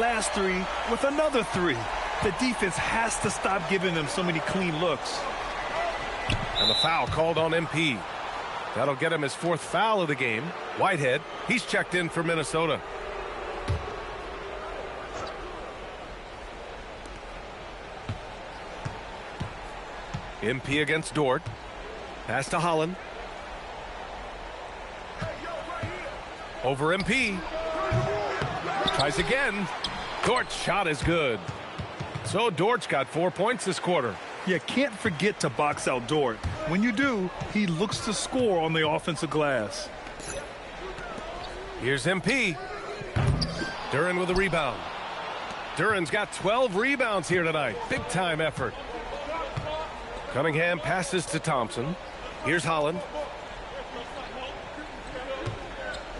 last three with another three. The defense has to stop giving them so many clean looks. And the foul called on MP. That'll get him his 4th foul of the game. Whitehead, he's checked in for Minnesota. MP against Dort. Pass to Holland. Over MP. Tries again. Dort's shot is good. So Dort's got 4 points this quarter. You can't forget to box out Dort. When you do, he looks to score on the offensive glass. Here's MP. Duren with a rebound. Duren's got 12 rebounds here tonight. Big time effort. Cunningham passes to Thompson. Here's Holland.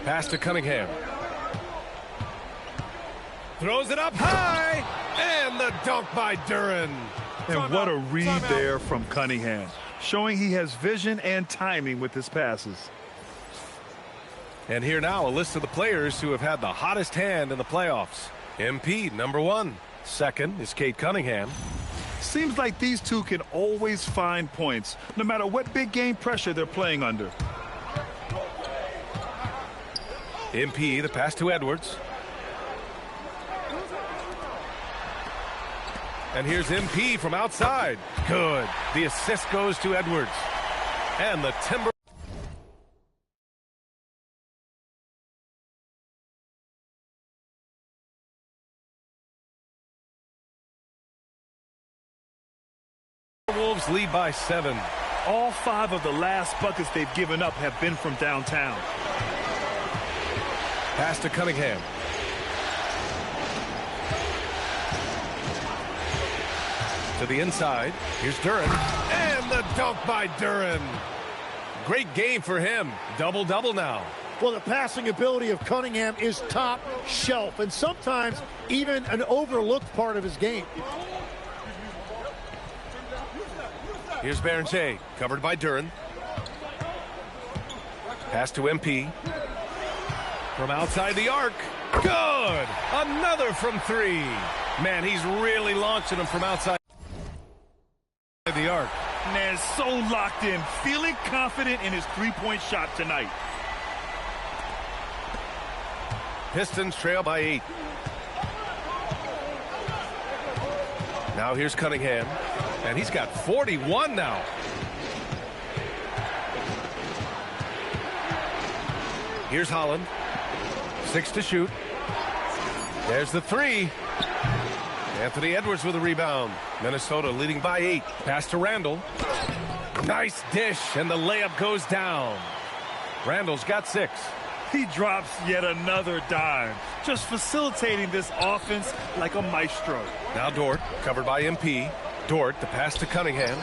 Pass to Cunningham. Throws it up high. And the dunk by Duren. And what a read there from Cunningham, showing he has vision and timing with his passes. And here now a list of the players who have had the hottest hand in the playoffs. MP, number 1. Second is Cade Cunningham. Seems like these two can always find points, no matter what big game pressure they're playing under. MP, the pass to Edwards. And here's MP from outside. Good. The assist goes to Edwards. And the Timberwolves lead by 7. All 5 of the last buckets they've given up have been from downtown. Pass to Cunningham. To the inside. Here's Duren. And the dunk by Duren. Great game for him. Double-double now. Well, the passing ability of Cunningham is top shelf, and sometimes even an overlooked part of his game. Here's Berger, covered by Duren. Pass to MP. From outside the arc. Good! Another from 3. Man, he's really launching them from outside the arc. Man, so locked in, feeling confident in his three-point shot tonight. Pistons trail by 8. Now here's Cunningham. And he's got 41 now. Here's Holland. 6 to shoot. There's the 3. Anthony Edwards with a rebound. Minnesota leading by 8. Pass to Randall. Nice dish, and the layup goes down. Randall's got 6. He drops yet another dime, just facilitating this offense like a maestro. Now Dort, covered by MP. Dort, the pass to Cunningham.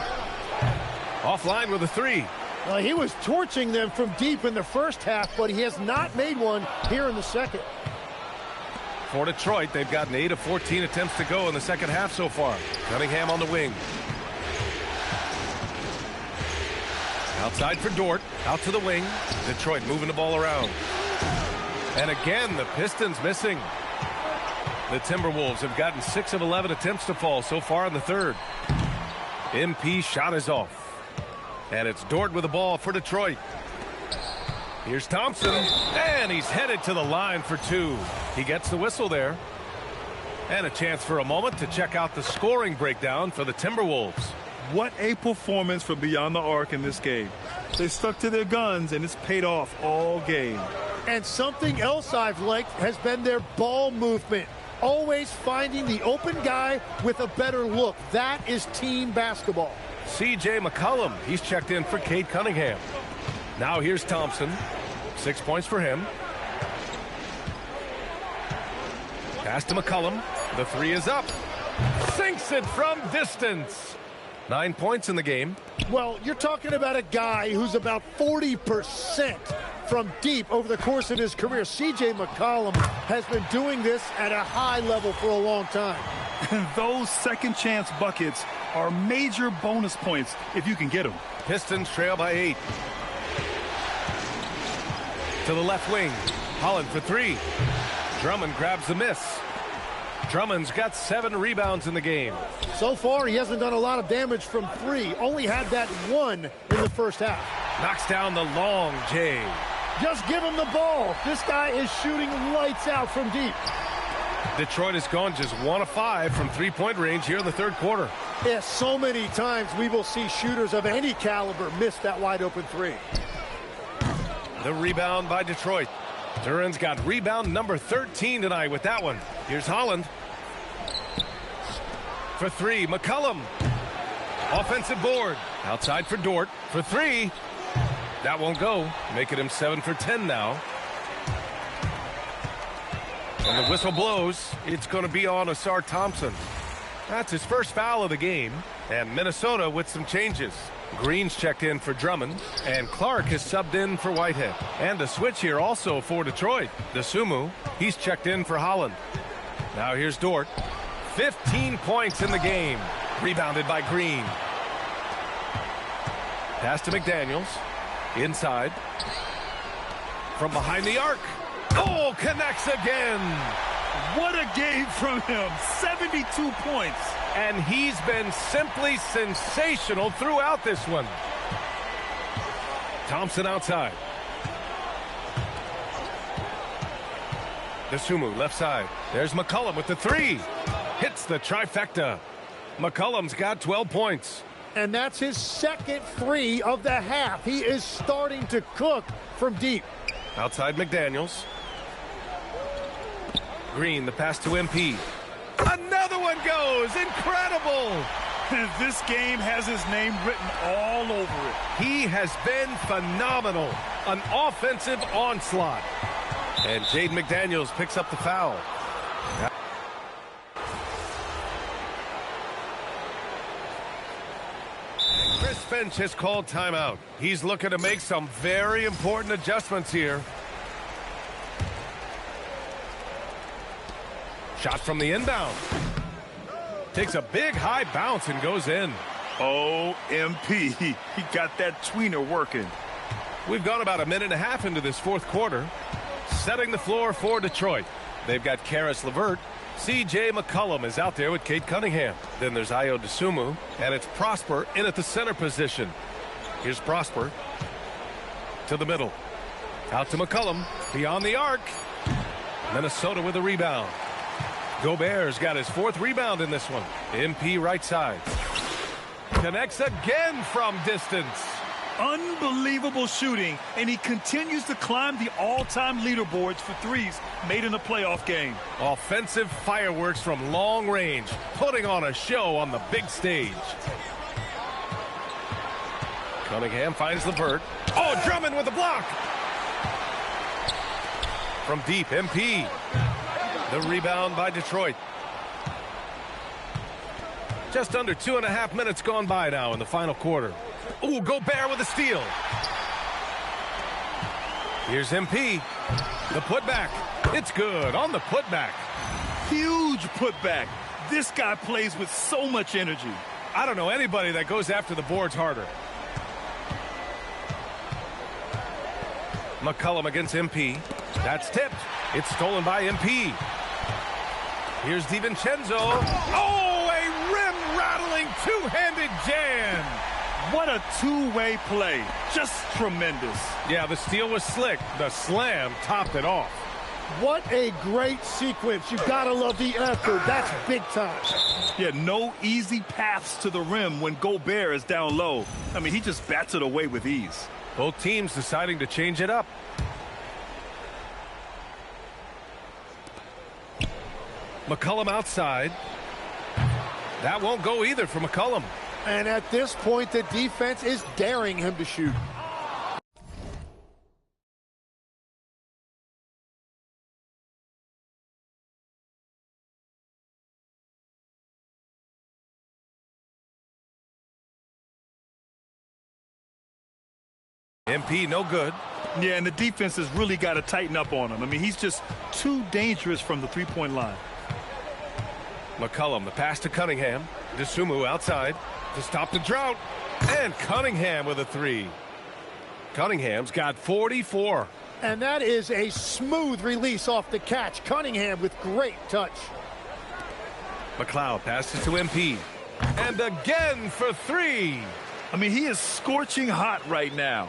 Offline with a 3. He was torching them from deep in the first half, but he has not made one here in the second. For Detroit, they've gotten 8 of 14 attempts to go in the second half so far. Cunningham on the wing. Outside for Dort. Out to the wing. Detroit moving the ball around. And again, the Pistons missing. The Timberwolves have gotten 6 of 11 attempts to fall so far in the third. MP shot is off. And it's Dort with the ball for Detroit. Here's Thompson. And he's headed to the line for 2. He gets the whistle there. And a chance for a moment to check out the scoring breakdown for the Timberwolves. What a performance from beyond the arc in this game. They stuck to their guns, and it's paid off all game. And something else I've liked has been their ball movement. Always finding the open guy with a better look. That is team basketball. C.J. McCollum, he's checked in for Cade Cunningham. Now here's Thompson. 6 points for him. Pass to McCollum. The 3 is up. Sinks it from distance. 9 points in the game. Well, you're talking about a guy who's about 40% from deep over the course of his career. C.J. McCollum has been doing this at a high level for a long time. And those second chance buckets are major bonus points if you can get them. Pistons trail by 8. To the left wing. Holland for 3. Drummond grabs the miss. Drummond's got 7 rebounds in the game. So far, he hasn't done a lot of damage from 3. Only had that 1 in the first half. Knocks down the long J. Just give him the ball. This guy is shooting lights out from deep. Detroit has gone just 1 of 5 from three-point range here in the third quarter. Yeah, so many times we will see shooters of any caliber miss that wide-open 3. The rebound by Detroit. Duran's got rebound number 13 tonight with that one. Here's Holland. For 3, McCollum. Offensive board. Outside for Dort. For 3. That won't go. Making him 7 for 10 now. And the whistle blows. It's going to be on Ausar Thompson. That's his first foul of the game. And Minnesota with some changes. Green's checked in for Drummond, and Clark has subbed in for Whitehead. And a switch here also for Detroit. Dosunmu, he's checked in for Holland. Now here's Dort. 15 points in the game. Rebounded by Green. Pass to McDaniels. Inside. From behind the arc. Oh, connects again. What a game from him. 72 points. And he's been simply sensational throughout this one. Thompson outside. Dosunmu left side. There's McCollum with the 3. Hits the trifecta. McCollum's got 12 points. And that's his second 3 of the half. He is starting to cook from deep. Outside McDaniels. Green, the pass to MP. Another one goes. Incredible. This game has his name written all over it. He has been phenomenal. An offensive onslaught. And Jaden McDaniels picks up the foul. Chris Finch has called timeout. He's looking to make some very important adjustments here. Shot from the inbound. Takes a big high bounce and goes in. Oh, MP. He got that tweener working. We've gone about a minute and a half into this fourth quarter. Setting the floor for Detroit. They've got Karis LeVert. C.J. McCollum is out there with Cade Cunningham. Then there's Ayo Dosunmu. And it's Prosper in at the center position. Here's Prosper. To the middle. Out to McCollum. Beyond the arc. Minnesota with a rebound. Gobert's got his 4th rebound in this one. MP right side. Connects again from distance. Unbelievable shooting, and he continues to climb the all-time leaderboards for 3s made in a playoff game. Offensive fireworks from long range, putting on a show on the big stage. Cunningham finds LeVert. Oh, Drummond with the block. From deep, MP. The rebound by Detroit. Just under 2.5 minutes gone by now in the final quarter. Oh, Gobert with a steal. Here's MP. The putback. It's good on the putback. Huge putback. This guy plays with so much energy. I don't know anybody that goes after the boards harder. McCollum against MP. That's tipped. It's stolen by MP. Here's DiVincenzo. Oh, a rim-rattling two-handed jam. What a two-way play. Just tremendous. Yeah, the steal was slick. The slam topped it off. What a great sequence. You gotta love the effort. That's big time. Yeah, no easy paths to the rim when Gobert is down low. I mean, he just bats it away with ease. Both teams deciding to change it up. McCollum outside. That won't go either for McCollum. And at this point, the defense is daring him to shoot. MP no good. Yeah, and the defense has really got to tighten up on him. I mean, he's just too dangerous from the three-point line. McCollum, the pass to Cunningham. Dosunmu outside to stop the drought. And Cunningham with a 3. Cunningham's got 44. And that is a smooth release off the catch. Cunningham with great touch. McLeod passes to MP. And again for three. I mean, he is scorching hot right now.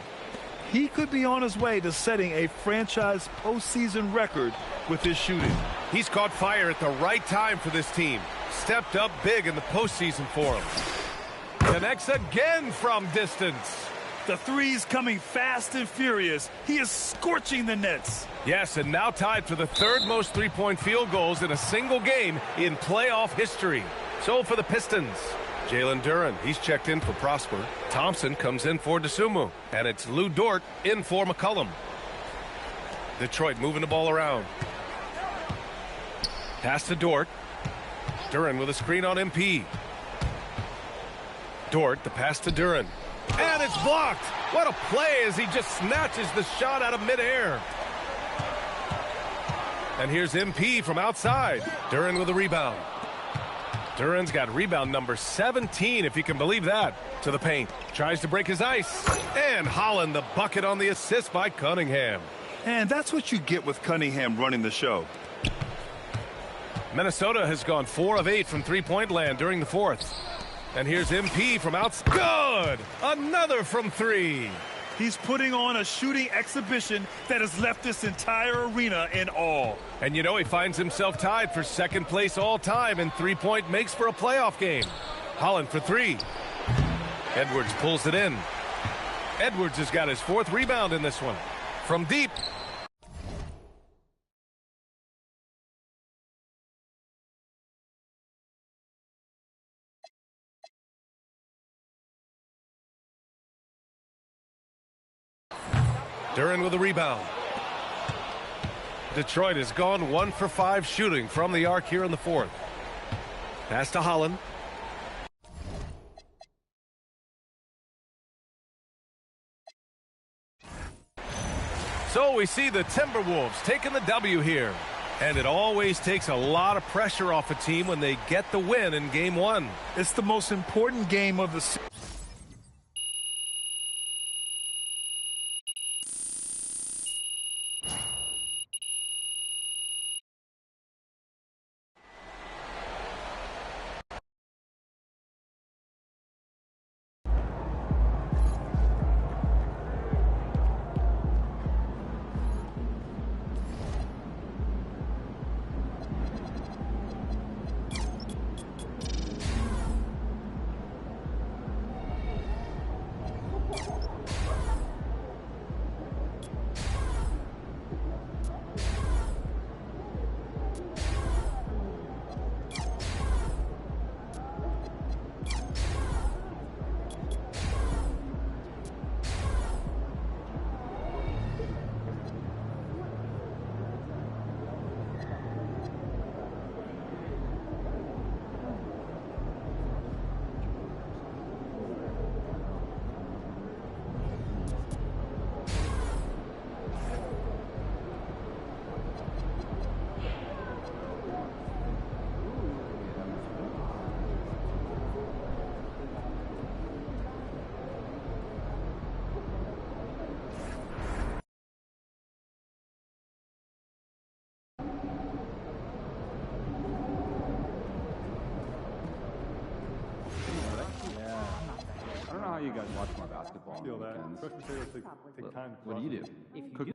He could be on his way to setting a franchise postseason record with his shooting. He's caught fire at the right time for this team. Stepped up big in the postseason for him. Connects again from distance. The three's coming fast and furious. He is scorching the nets. Yes, and now tied for the third most three-point field goals in a single game in playoff history. So for the Pistons, Jalen Duren, he's checked in for Prosper. Thompson comes in for Dosunmu. And it's Lou Dort in for McCollum. Detroit moving the ball around. Pass to Dort. Duren with a screen on MP. Dort, the pass to Duren. And it's blocked. What a play as he just snatches the shot out of midair. And here's MP from outside. Duren with a rebound. Duren's got rebound number 17, if you can believe that. To the paint. Tries to break his ice. And Holland the bucket on the assist by Cunningham. And that's what you get with Cunningham running the show. Minnesota has gone 4 of 8 from three-point land during the fourth. And here's MP from outside. Good! Another from three. He's putting on a shooting exhibition that has left this entire arena in awe. And you know he finds himself tied for second place all time in three-point makes for a playoff game. Holland for three. Edwards pulls it in. Edwards has got his 4th rebound in this one. From deep. Duren with a rebound. Detroit has gone 1 for 5 shooting from the arc here in the fourth. Pass to Holland. So we see the Timberwolves taking the W here. And it always takes a lot of pressure off a team when they get the win in game 1. It's the most important game of the season. How you guys watch my basketball? Feel that. Take time. What do you do?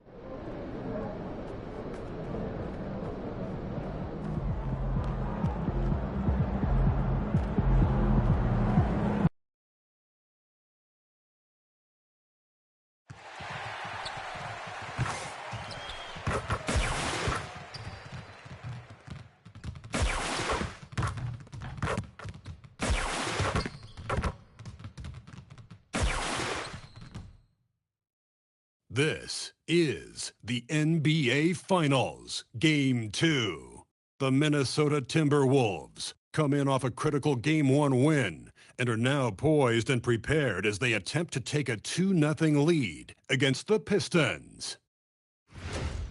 This is the NBA Finals, Game 2. The Minnesota Timberwolves come in off a critical Game 1 win and are now poised and prepared as they attempt to take a 2-0 lead against the Pistons.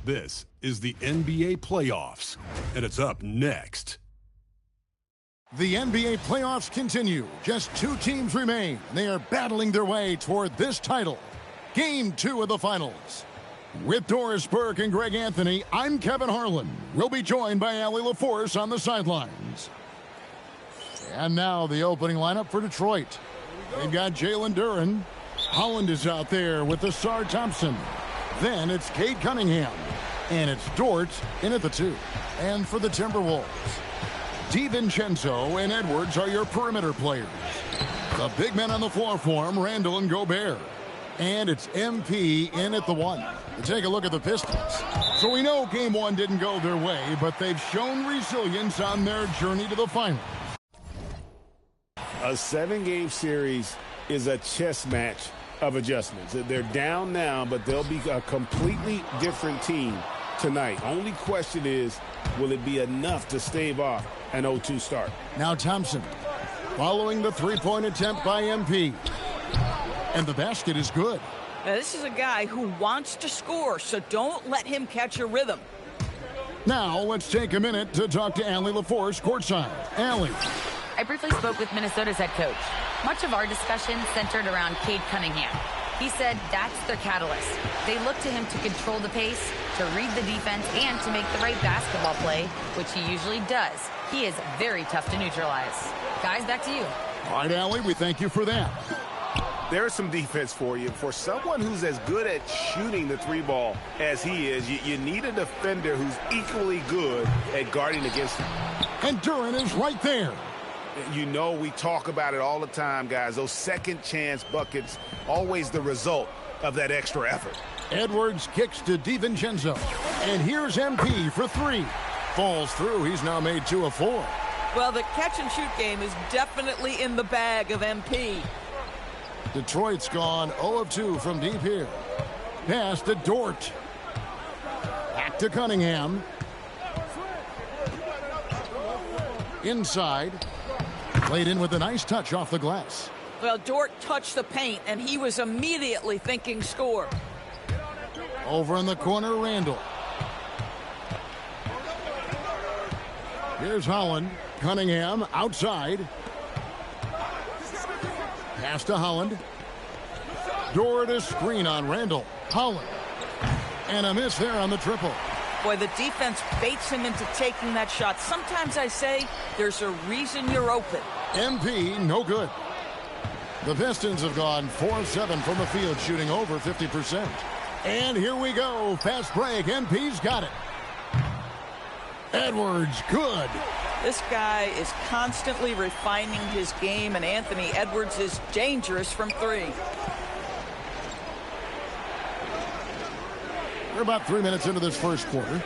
This is the NBA Playoffs, and it's up next. The NBA playoffs continue. Just 2 teams remain. They are battling their way toward this title. Game 2 of the finals. With Doris Burke and Greg Anthony, I'm Kevin Harlan. We'll be joined by Allie LaForce on the sidelines. And now the opening lineup for Detroit. They've got Jalen Duren. Holland is out there with Ausar Thompson. Then it's Cade Cunningham. And it's Dort in at the 2. And for the Timberwolves, DiVincenzo and Edwards are your perimeter players. The big men on the floor for him, Randall and Gobert. And it's MP in at the 1. To take a look at the Pistons. So we know game 1 didn't go their way, but they've shown resilience on their journey to the finals. A 7-game series is a chess match of adjustments. They're down now, but they'll be a completely different team tonight. Only question is, will it be enough to stave off an 0-2 start? Now Thompson, following the three-point attempt by MP. And the basket is good. Now, this is a guy who wants to score, so don't let him catch a rhythm. Now let's take a minute to talk to Allie LaForce courtside. Allie. I briefly spoke with Minnesota's head coach. Much of our discussion centered around Cade Cunningham. He said that's their catalyst. They look to him to control the pace, to read the defense, and to make the right basketball play, which he usually does. He is very tough to neutralize. Guys, back to you. All right, Allie, we thank you for that. There's some defense for you. For someone who's as good at shooting the 3-ball as he is, you need a defender who's equally good at guarding against him. And Duren is right there. You know, we talk about it all the time, guys. Those second chance buckets, always the result of that extra effort. Edwards kicks to DiVincenzo. And here's MP for 3. Falls through. He's now made 2 of 4. Well, the catch-and-shoot game is definitely in the bag of MP. Detroit's gone 0 of 2 from deep here. Pass to Dort. Back to Cunningham. Inside. Played in with a nice touch off the glass. Well, Dort touched the paint, and he was immediately thinking score. Over in the corner, Randall. Here's Holland. Cunningham outside. Pass to Holland. Dort a screen on Randall. Holland. And a miss there on the triple. Boy, the defense baits him into taking that shot. Sometimes I say there's a reason you're open. MP, no good. The Pistons have gone 4 of 7 from the field, shooting over 50%. And here we go. Fast break. MP's got it. Edwards, good. This guy is constantly refining his game, and Anthony Edwards is dangerous from 3. We're about 3 minutes into this first quarter.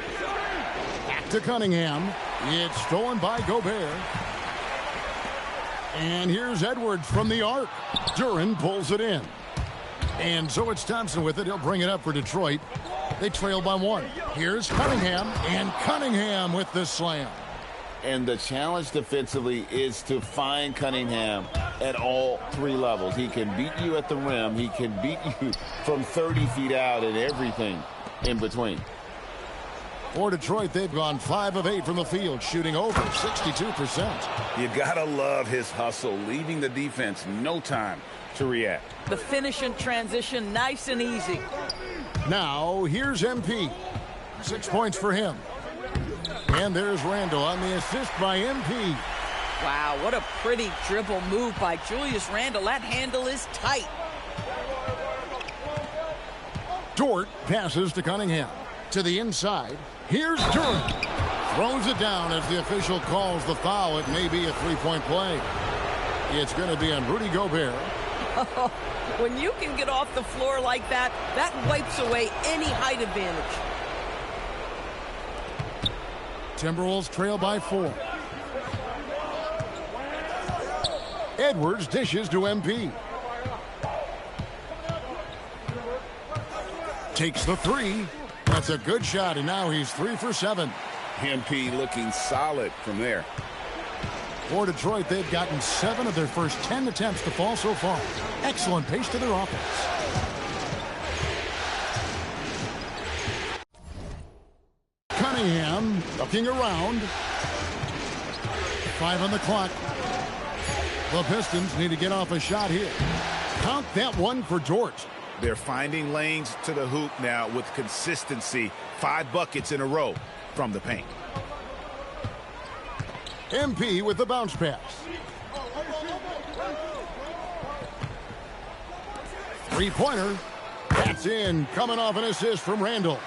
Back to Cunningham. It's stolen by Gobert. And here's Edwards from the arc. Duren pulls it in. And so it's Thompson with it. He'll bring it up for Detroit. They trail by 1. Here's Cunningham. And Cunningham with the slam. And the challenge defensively is to find Cunningham at all 3 levels. He can beat you at the rim. He can beat you from 30 feet out and everything in between. For Detroit, they've gone 5 of 8 from the field, shooting over 62%. You gotta love his hustle, leaving the defense no time to react. The finish in transition, nice and easy. Now, here's MP. 6 points for him. And there's Randall on the assist by MP. Wow, what a pretty dribble move by Julius Randle. That handle is tight. Dort passes to Cunningham. To the inside. Here's Duren. Throws it down as the official calls the foul. It may be a 3-point play. It's going to be on Rudy Gobert. When you can get off the floor like that, that wipes away any height advantage. Timberwolves trail by 4. Edwards dishes to MP. Takes the 3. That's a good shot, and now he's 3 for 7. MP looking solid from there. For Detroit, they've gotten 7 of their first 10 attempts to fall so far. Excellent pace to their offense. Cunningham looking around. 5 on the clock. The Pistons need to get off a shot here. Count that one for Dort. They're finding lanes to the hoop now with consistency. 5 buckets in a row from the paint. MP with the bounce pass. Three-pointer. That's in, coming off an assist from Randall.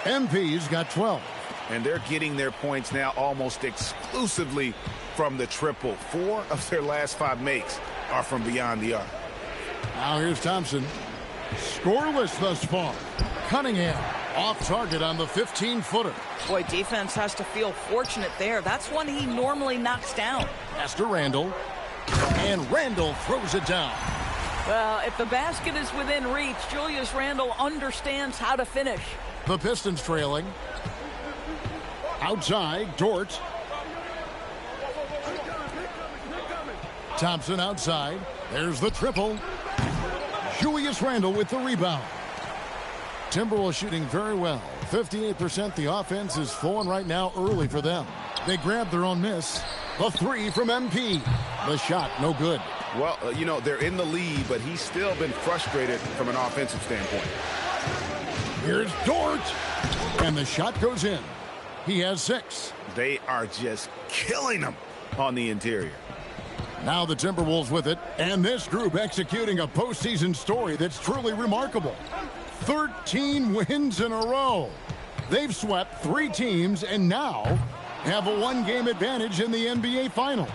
MP's got 12. And they're getting their points now almost exclusively from the triple. 4 of their last 5 makes are from beyond the arc. Now here's Thompson. Scoreless thus far. Cunningham off target on the 15-footer. Boy, defense has to feel fortunate there. That's one he normally knocks down. Pass to Randall. And Randall throws it down. Well, if the basket is within reach, Julius Randle understands how to finish. The Pistons trailing. Outside, Dort. Thompson outside. There's the triple. Julius Randle with the rebound. Timberwolves shooting very well. 58%. The offense is flowing right now early for them. They grab their own miss. The three from MP. The shot, no good. Well, you know, they're in the lead, but he's still been frustrated from an offensive standpoint. Here's Dort. And the shot goes in. He has 6. They are just killing him on the interior. Now the Timberwolves with it. And this group executing a postseason story that's truly remarkable. 13 wins in a row. They've swept 3 teams and now have a 1-game advantage in the NBA Finals.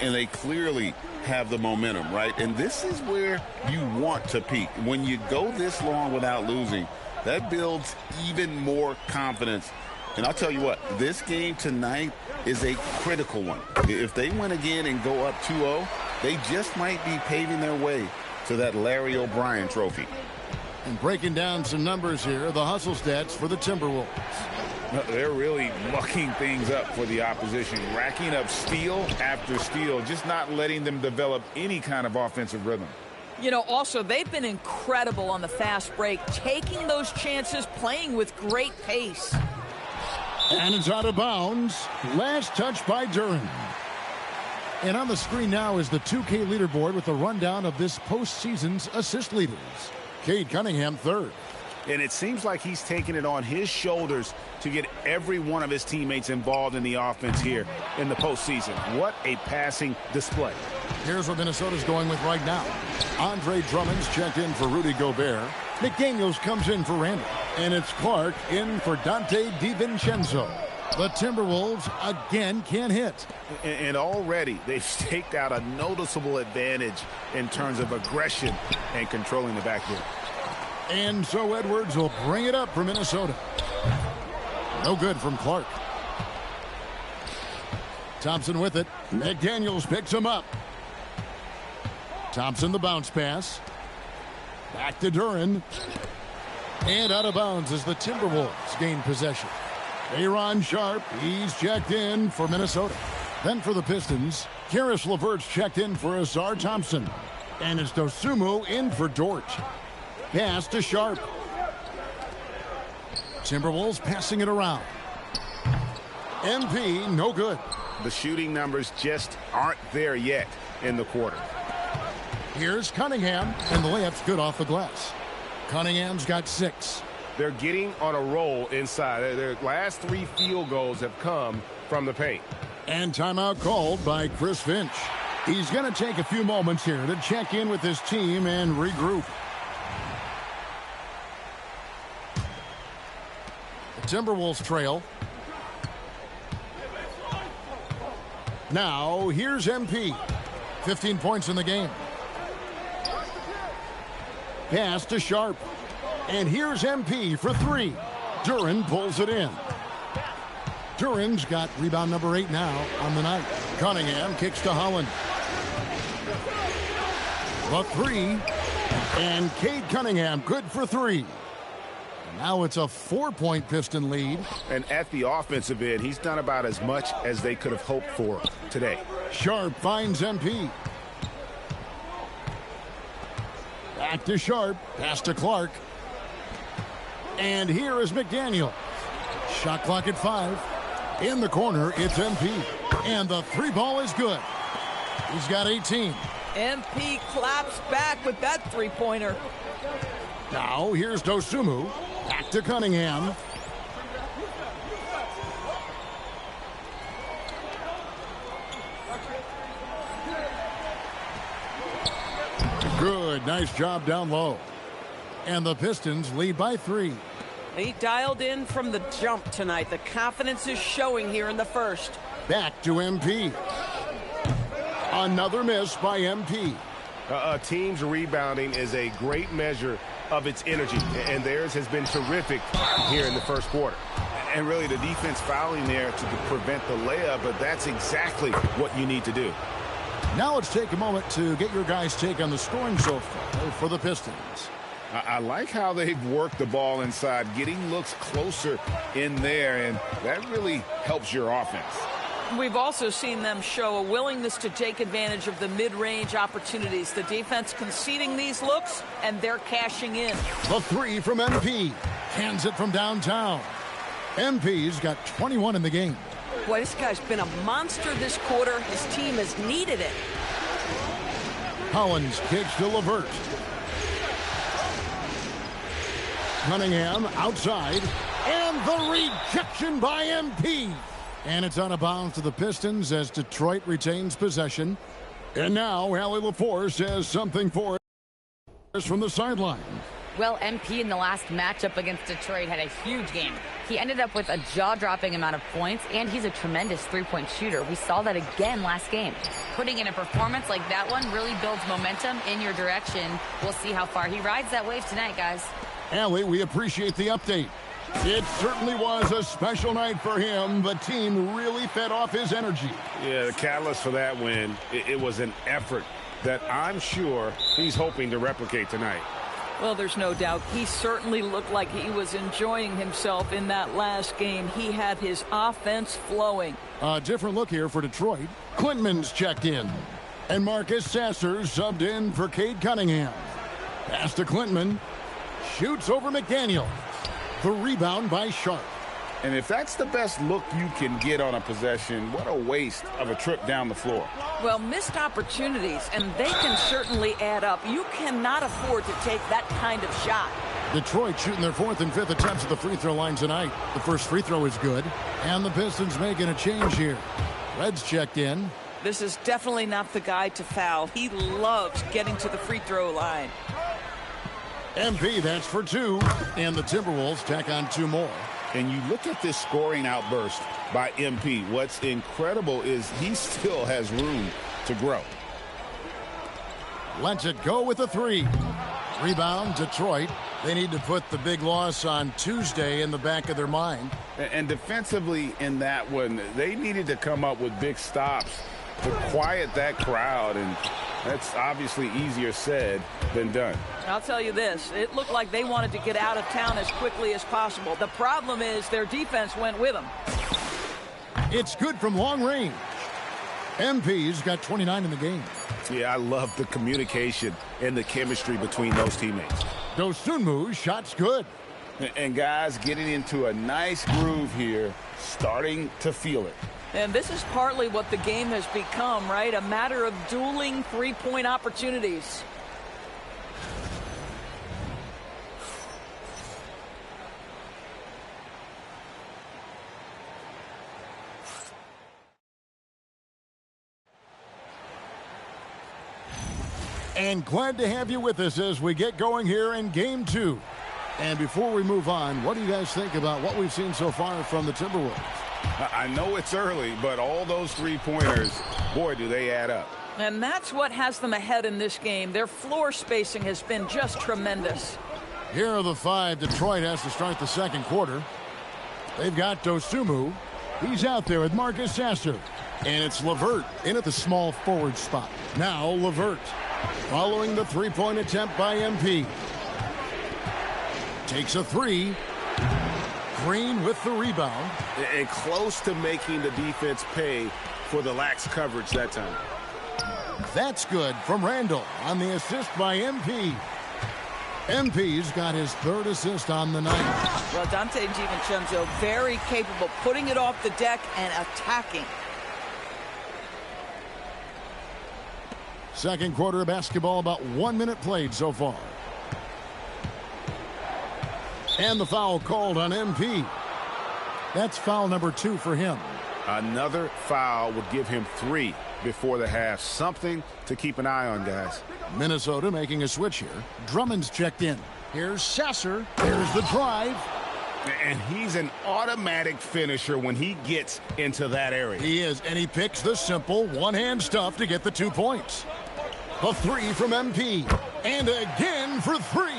And they clearly have the momentum, right? And this is where you want to peak. When you go this long without losing, that builds even more confidence. And I'll tell you what, this game tonight is a critical one. If they win again and go up 2-0, they just might be paving their way to that Larry O'Brien trophy. And breaking down some numbers here, the hustle stats for the Timberwolves. They're really mucking things up for the opposition, racking up steal after steal, just not letting them develop any kind of offensive rhythm. You know, also, they've been incredible on the fast break, taking those chances, playing with great pace. And it's out of bounds. Last touch by Duren. And on the screen now is the 2K leaderboard with a rundown of this postseason's assist leaders. Cade Cunningham, 3rd. And it seems like he's taking it on his shoulders to get every one of his teammates involved in the offense here in the postseason. What a passing display. Here's what Minnesota's going with right now. Andre Drummond's checked in for Rudy Gobert. McDaniels comes in for Randall. And it's Clark in for Dante DiVincenzo. The Timberwolves again can't hit. And already they've staked out a noticeable advantage in terms of aggression and controlling the backcourt. And so Edwards will bring it up for Minnesota. No good from Clark. Thompson with it. McDaniels picks him up. Thompson the bounce pass. Back to Duren. And out of bounds as the Timberwolves gain possession. Aaron Sharp, he's checked in for Minnesota. Then for the Pistons, Karis LeVert's checked in for Azar Thompson. And it's Dosunmu in for Dort. Pass to Sharp. Timberwolves passing it around. MP, no good. The shooting numbers just aren't there yet in the quarter. Here's Cunningham, and the layup's good off the glass. Cunningham's got 6. They're getting on a roll inside. Their last 3 field goals have come from the paint. And timeout called by Chris Finch. He's going to take a few moments here to check in with his team and regroup. The Timberwolves trail. Now, here's MP. 15 points in the game. Pass to Sharp. And here's MP for 3. Duren pulls it in. Duren's got rebound number 8 now on the night. Cunningham kicks to Holland. The 3. And Cade Cunningham good for 3. Now it's a 4-point Piston lead. And at the offensive end, he's done about as much as they could have hoped for today. Sharp finds MP. Back to Sharp. Pass to Clark. And here is McDaniel. Shot clock at 5. In the corner, it's MP. And the 3 ball is good. He's got 18. MP claps back with that 3-pointer. Now here's Dosunmu. Back to Cunningham. Good Good. Nice job down low. And the Pistons lead by 3. He dialed in from the jump tonight. The confidence is showing here in the first. Back to MP. Another miss by MP. A team's rebounding is a great measure of its energy, and theirs has been terrific here in the first quarter. And really the defense fouling there to prevent the layup, but that's exactly what you need to do. Now let's take a moment to get your guys' take on the scoring so far for the Pistons. I like how they've worked the ball inside, getting looks closer in there, and that really helps your offense. We've also seen them show a willingness to take advantage of the mid-range opportunities. The defense conceding these looks, and they're cashing in. The 3 from MP. Hands it from downtown. MP's got 21 in the game. Boy, this guy's been a monster this quarter. His team has needed it. Collins kicks to LeVert. Cunningham outside. And the rejection by MP. And it's out of bounds to the Pistons as Detroit retains possession. And now Allie LaForce says something for us from the sideline. Well, MP in the last matchup against Detroit had a huge game. He ended up with a jaw-dropping amount of points, and he's a tremendous three-point shooter. We saw that again last game. Putting in a performance like that one really builds momentum in your direction. We'll see how far he rides that wave tonight, guys. Allie, we appreciate the update. It certainly was a special night for him. The team really fed off his energy. Yeah, the catalyst for that win, it was an effort that I'm sure he's hoping to replicate tonight. Well, there's no doubt. He certainly looked like he was enjoying himself in that last game. He had his offense flowing. A different look here for Detroit. Quintman's checked in. And Marcus Sasser subbed in for Cade Cunningham. Pass to Quintman. Shoots over McDaniel. The rebound by Sharp. And if that's the best look you can get on a possession, what a waste of a trip down the floor. Well, missed opportunities, and they can certainly add up. You cannot afford to take that kind of shot. Detroit shooting their 4th and 5th attempts at the free throw line tonight. The first free throw is good. And the Pistons making a change here. Reds checked in. This is definitely not the guy to foul. He loves getting to the free throw line. MP, that's for 2. And the Timberwolves tack on 2 more. And you look at this scoring outburst by MP. What's incredible is he still has room to grow. Lets it go with a 3. Rebound, Detroit. They need to put the big loss on Tuesday in the back of their mind. And defensively in that one, they needed to come up with big stops to quiet that crowd. And that's obviously easier said than done. I'll tell you this. It looked like they wanted to get out of town as quickly as possible. The problem is their defense went with them. It's good from long range. MP's got 29 in the game. Yeah, I love the communication and the chemistry between those teammates. Dosunmu's shot's good. And guys getting into a nice groove here, starting to feel it. And this is partly what the game has become, right? A matter of dueling three-point opportunities. And glad to have you with us as we get going here in Game 2. And before we move on, what do you guys think about what we've seen so far from the Timberwolves? I know it's early, but all those three-pointers, boy, do they add up. And that's what has them ahead in this game. Their floor spacing has been just tremendous. Here are the 5 Detroit has to start the second quarter. They've got Dosunmu. He's out there with Marcus Sasser. And it's LeVert in at the small forward spot. Now LeVert following the three-point attempt by MP. Takes a 3. Green with the rebound. And close to making the defense pay for the lax coverage that time. That's good from Randall on the assist by MP. MP's got his 3rd assist on the night. Well, Dante DiVincenzo very capable, putting it off the deck and attacking. Second quarter of basketball, about 1 minute played so far. And the foul called on MP. That's foul number 2 for him. Another foul would give him 3 before the half. Something to keep an eye on, guys. Minnesota making a switch here. Drummond's checked in. Here's Sasser. There's the drive. And he's an automatic finisher when he gets into that area. He is, and he picks the simple one-hand stuff to get the 2 points. The 3 from MP. And again for 3.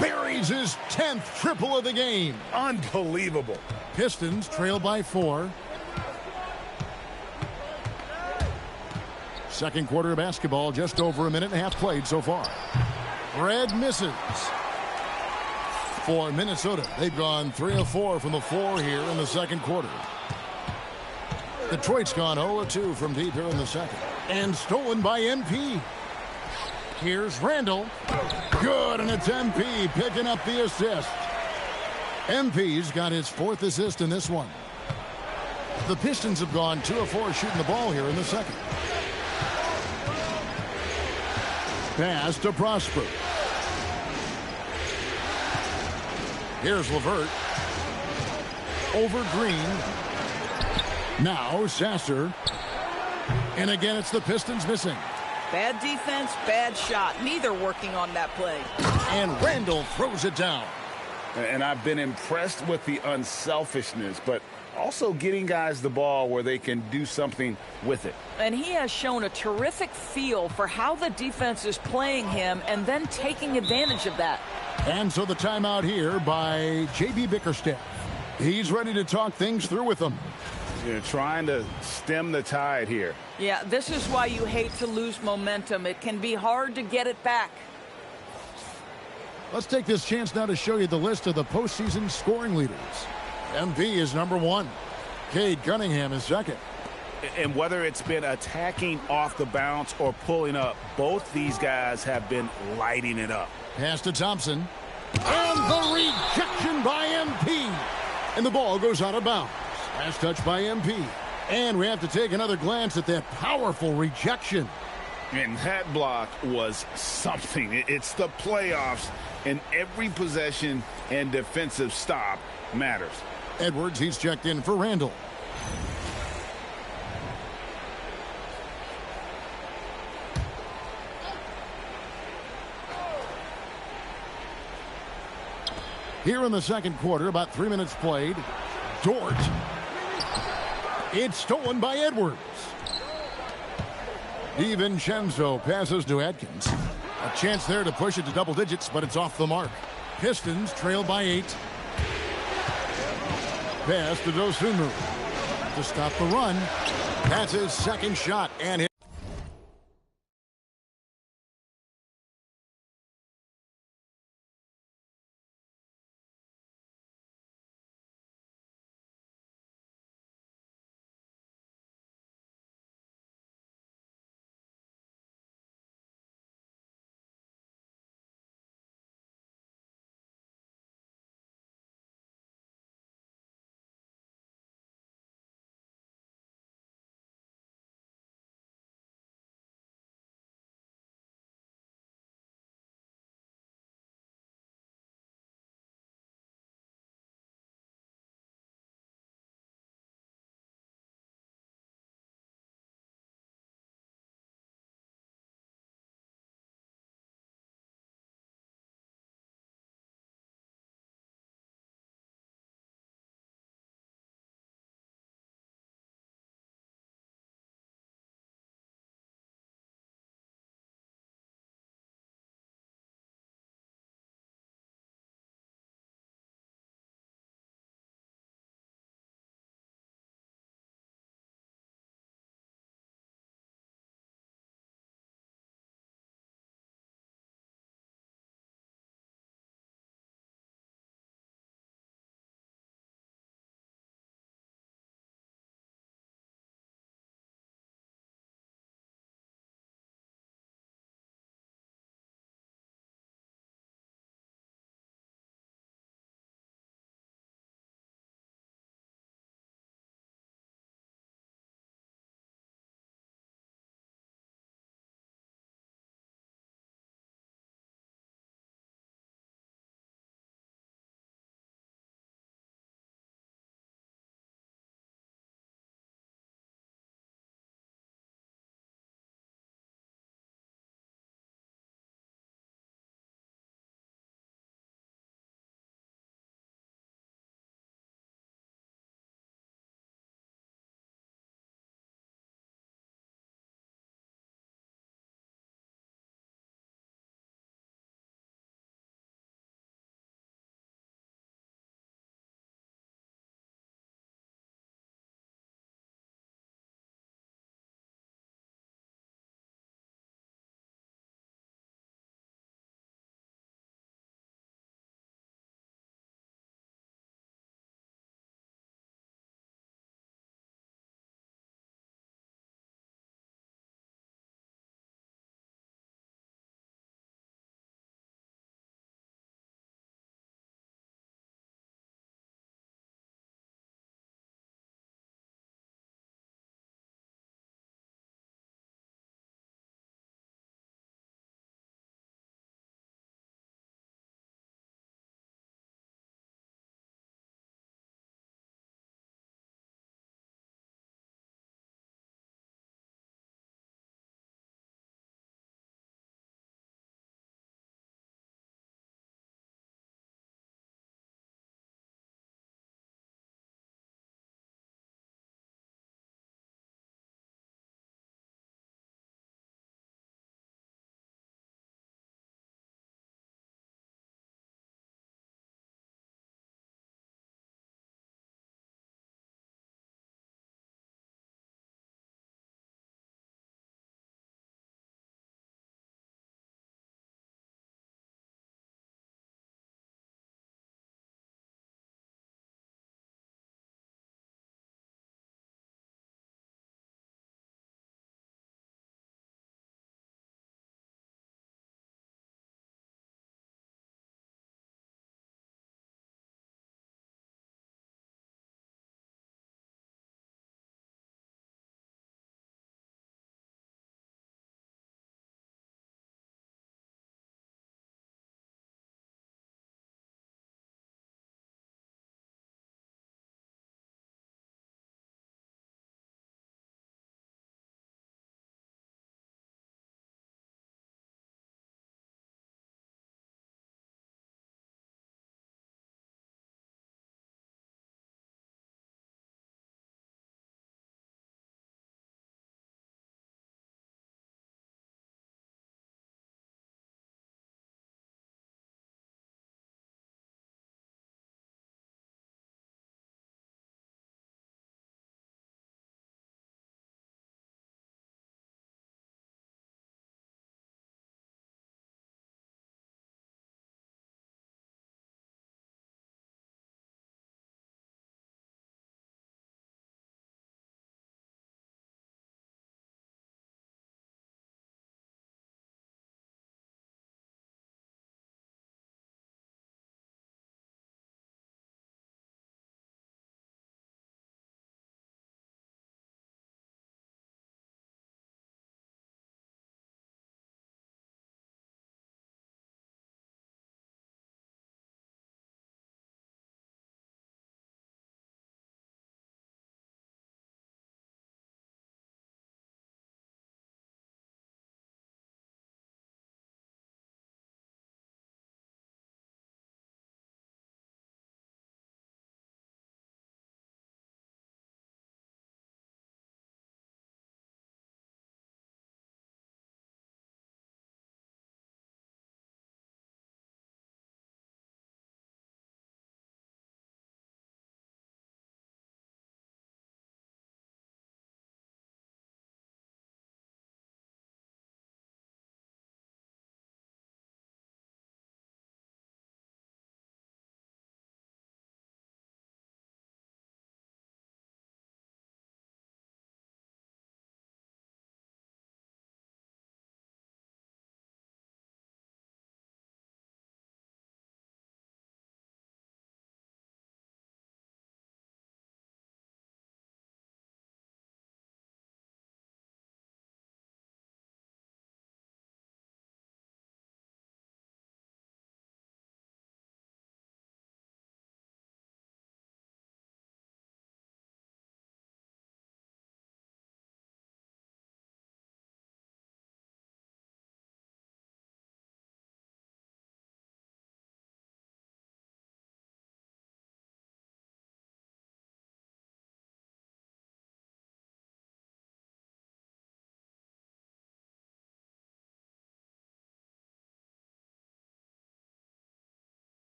Buries his 10th triple of the game. Unbelievable. Pistons trail by 4. Second quarter of basketball, just over a minute and a half played so far. Red misses. For Minnesota, they've gone 3 of 4 from the floor here in the second quarter. Detroit's gone 0 of 2 from deep here in the second. And stolen by MP. Here's Randall. Good, and it's MP picking up the assist. MP's got his 4th assist in this one. The Pistons have gone 2 of 4 shooting the ball here in the second. Pass to Prosper. Here's LeVert. Over Green. Now Sasser. And again, it's the Pistons missing. Bad defense, bad shot. Neither working on that play. And Randall throws it down. And I've been impressed with the unselfishness, but also getting guys the ball where they can do something with it. And he has shown a terrific feel for how the defense is playing him and then taking advantage of that. And so the timeout here by J.B. Bickerstaff. He's ready to talk things through with them. You're trying to stem the tide here. Yeah, this is why you hate to lose momentum. It can be hard to get it back. Let's take this chance now to show you the list of the postseason scoring leaders. MP is number 1. Cade Cunningham is second. And whether it's been attacking off the bounce or pulling up, both these guys have been lighting it up. Pass to Thompson. And the rejection by MP. And the ball goes out of bounds. Last touch by MP. And we have to take another glance at that powerful rejection. And that block was something. It's the playoffs, and every possession and defensive stop matters. Edwards, he's checked in for Randall. Here in the second quarter, about 3 minutes played. Dort. It's stolen by Edwards. DiVincenzo passes to Atkins. A chance there to push it to double digits, but it's off the mark. Pistons trail by 8. Pass to Dosunmu to stop the run. That's his second shot, and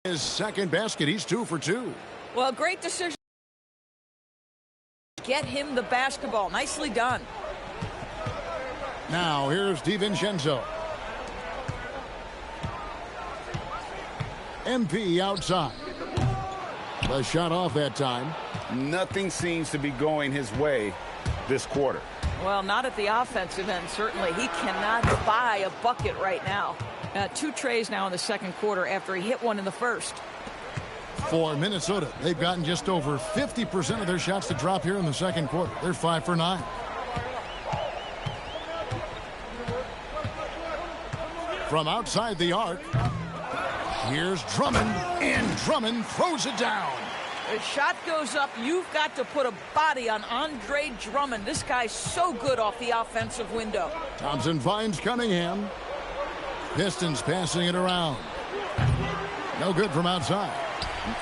His second basket. He's 2 for 2. Well, great decision. Get him the basketball. Nicely done. Now here's DiVincenzo. MP outside. The shot off that time. Nothing seems to be going his way this quarter. Well, not at the offensive end, certainly. He cannot buy a bucket right now. 2 trays now in the second quarter after he hit one in the first. For Minnesota, they've gotten just over 50% of their shots to drop here in the second quarter. They're 5 for 9. From outside the arc, here's Drummond, and Drummond throws it down. The shot goes up. You've got to put a body on Andre Drummond. This guy's so good off the offensive window. Thompson finds Cunningham. Pistons passing it around. No good from outside.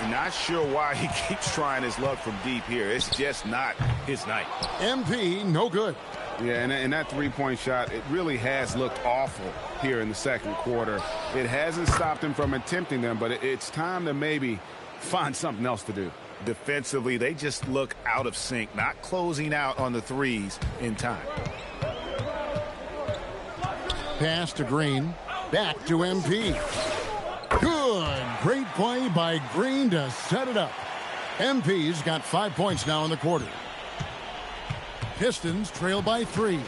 Not sure why he keeps trying his luck from deep here. It's just not his night. MP, no good. Yeah, and that three-point shot, it really has looked awful here in the second quarter. It hasn't stopped him from attempting them, but it's time to maybe find something else to do. Defensively, they just look out of sync, not closing out on the threes in time. Pass to Green. Back to MP. Good. Great play by Green to set it up. MP's got 5 points now in the quarter. Pistons trail by 3.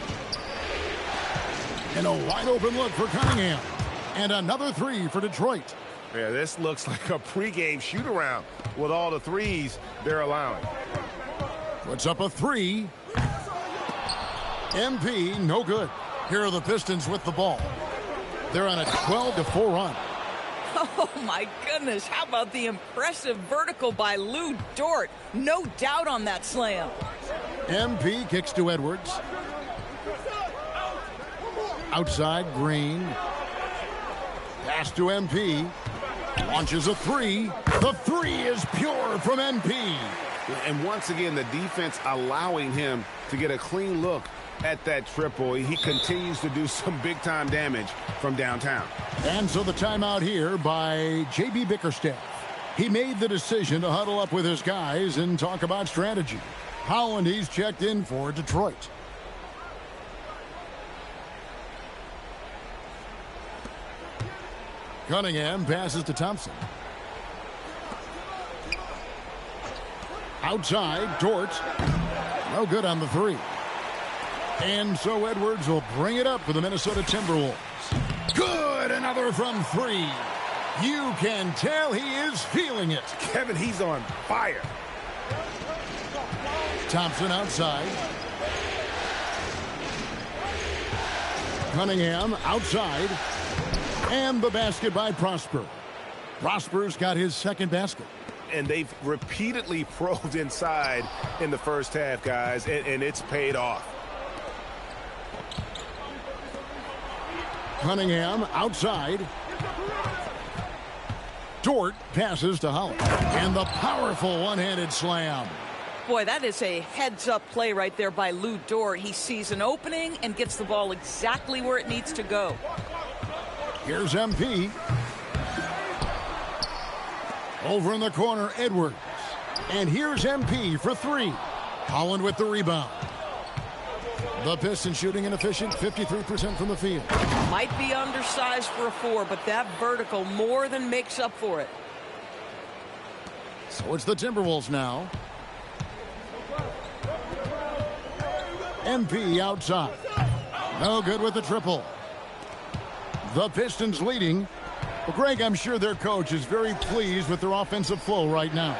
And a wide open look for Cunningham. And another 3 for Detroit. Yeah, this looks like a pregame shoot-around with all the threes they're allowing. Puts up a 3. MP, no good. Here are the Pistons with the ball. They're on a 12-4 run. Oh, my goodness. How about the impressive vertical by Lou Dort? No doubt on that slam. MP kicks to Edwards. Outside, Green. Pass to MP. Launches a 3. The 3 is pure from MP. And once again, the defense allowing him to get a clean look at that triple. He continues to do some big-time damage from downtown. And so the timeout here by J.B. Bickerstaff. He made the decision to huddle up with his guys and talk about strategy. Holland, he's checked in for Detroit. Cunningham passes to Thompson. Outside, Dort. No good on the 3. And so Edwards will bring it up for the Minnesota Timberwolves. Good, another from 3. You can tell he is feeling it. Kevin, he's on fire. Thompson outside. Cunningham outside. And the basket by Prosper. Prosper's got his second basket. And they've repeatedly probed inside in the first half, guys, and it's paid off. Cunningham outside. Dort passes to Holland. And the powerful one-handed slam. Boy, that is a heads-up play right there by Lou Dort. He sees an opening and gets the ball exactly where it needs to go. Here's MP. Over in the corner, Edwards. And here's MP for 3. Holland with the rebound. The Pistons shooting inefficient, 53% from the field. Might be undersized for a 4, but that vertical more than makes up for it. So it's the Timberwolves now. MP outside. No good with the triple. The Pistons leading. Well, Greg, I'm sure their coach is very pleased with their offensive flow right now.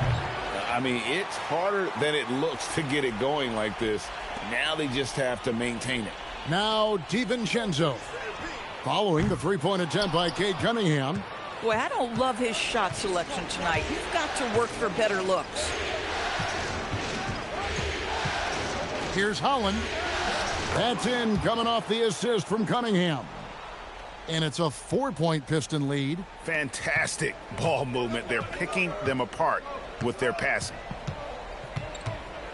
I mean, it's harder than it looks to get it going like this. Now they just have to maintain it. Now DiVincenzo. Following the three-point attempt by Cade Cunningham. Boy, I don't love his shot selection tonight. You've got to work for better looks. Here's Holland. That's in, coming off the assist from Cunningham. And it's a 4-point Piston lead. Fantastic ball movement. They're picking them apart with their passing.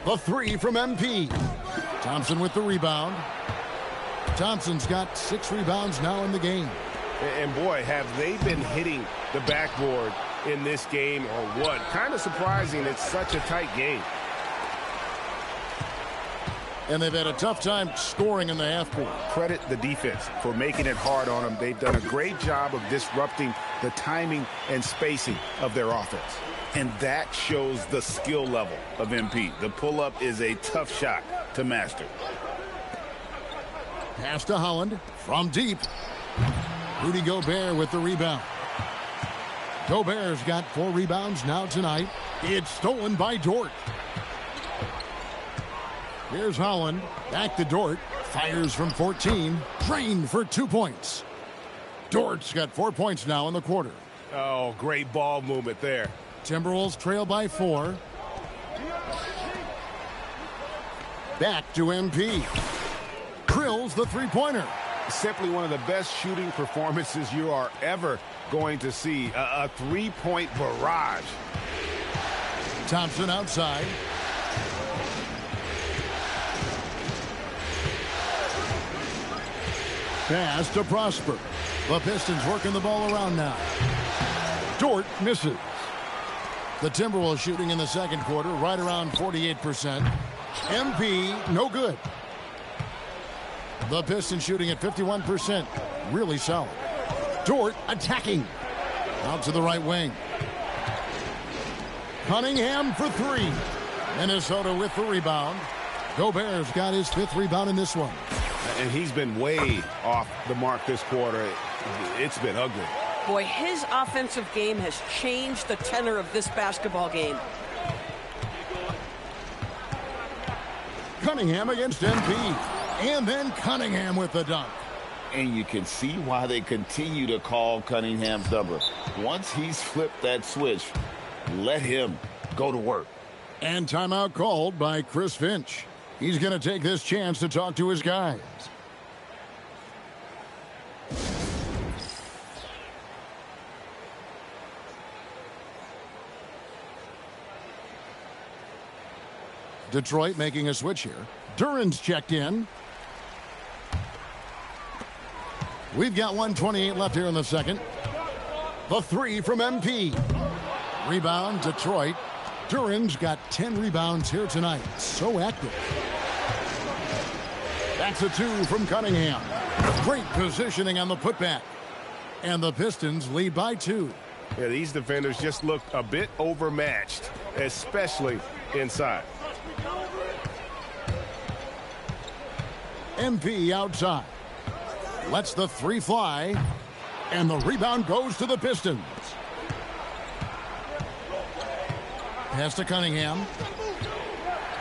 The 3 from MP. Thompson with the rebound. Thompson's got 6 rebounds now in the game. And boy, have they been hitting the backboard in this game or what. Kind of surprising it's such a tight game. And they've had a tough time scoring in the half court. Credit the defense for making it hard on them. They've done a great job of disrupting the timing and spacing of their offense. And that shows the skill level of MP. The pull-up is a tough shot to master. Pass to Holland from deep. Rudy Gobert with the rebound. Gobert's got 4 rebounds now tonight. It's stolen by Dort. Here's Holland. Back to Dort. Fires from 14. Drained for 2 points. Dort's got 4 points now in the quarter. Oh, great ball movement there. Timberwolves trail by 4. Back to MP. Drills the three-pointer. Simply one of the best shooting performances you are ever going to see. A three-point barrage. Thompson outside. Pass to Prosper. The Pistons working the ball around now. Dort misses. The Timberwolves shooting in the second quarter right around 48%. MP no good. The Pistons shooting at 51%. Really solid. Dort attacking. Out to the right wing. Cunningham for 3. Minnesota with the rebound. Gobert's got his 5th rebound in this one. And he's been way off the mark this quarter. It's been ugly. Boy, his offensive game has changed the tenor of this basketball game. Cunningham against MP. And then Cunningham with the dunk. And you can see why they continue to call Cunningham's number. Once he's flipped that switch, let him go to work. And timeout called by Chris Finch. He's going to take this chance to talk to his guys. Detroit making a switch here. Duran's checked in. We've got 1:28 left here in the second. The 3 from MP. Rebound, Detroit. Duran's got 10 rebounds here tonight. So active. That's a 2 from Cunningham. Great positioning on the putback. And the Pistons lead by 2. Yeah, these defenders just looked a bit overmatched, especially inside. MP outside. Lets the 3 fly. And the rebound goes to the Pistons. Pass to Cunningham.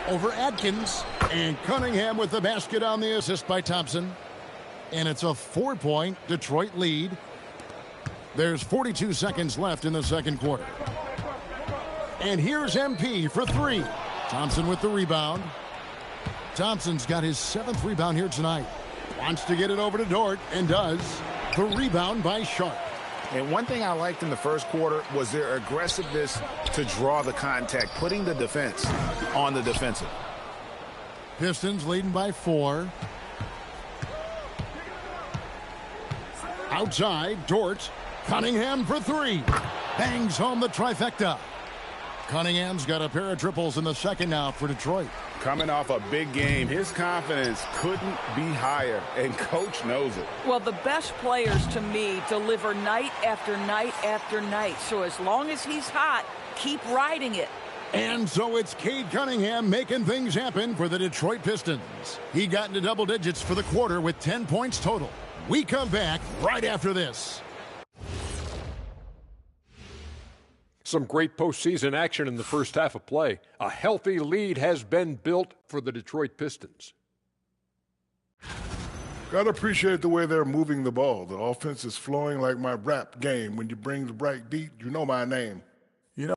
Over Atkins. And Cunningham with the basket on the assist by Thompson. And it's a 4-point Detroit lead. There's 42 seconds left in the second quarter. And here's MP for 3. Thompson with the rebound. Thompson's got his 7th rebound here tonight. Wants to get it over to Dort, and does. The rebound by Sharp. And one thing I liked in the first quarter was their aggressiveness to draw the contact, putting the defense on the defensive. Pistons leading by 4. Outside, Dort. Cunningham for 3. Bangs home the trifecta. Cunningham's got a pair of triples in the second now for Detroit. Coming off a big game, his confidence couldn't be higher, and Coach knows it. Well, the best players, to me, deliver night after night after night. So as long as he's hot, keep riding it. And so it's Cade Cunningham making things happen for the Detroit Pistons. He got into double digits for the quarter with 10 points total. We come back right after this. Some great postseason action in the first half of play. A healthy lead has been built for the Detroit Pistons. Gotta appreciate the way they're moving the ball. The offense is flowing like my rap game. When you bring the right beat, you know my name. You know.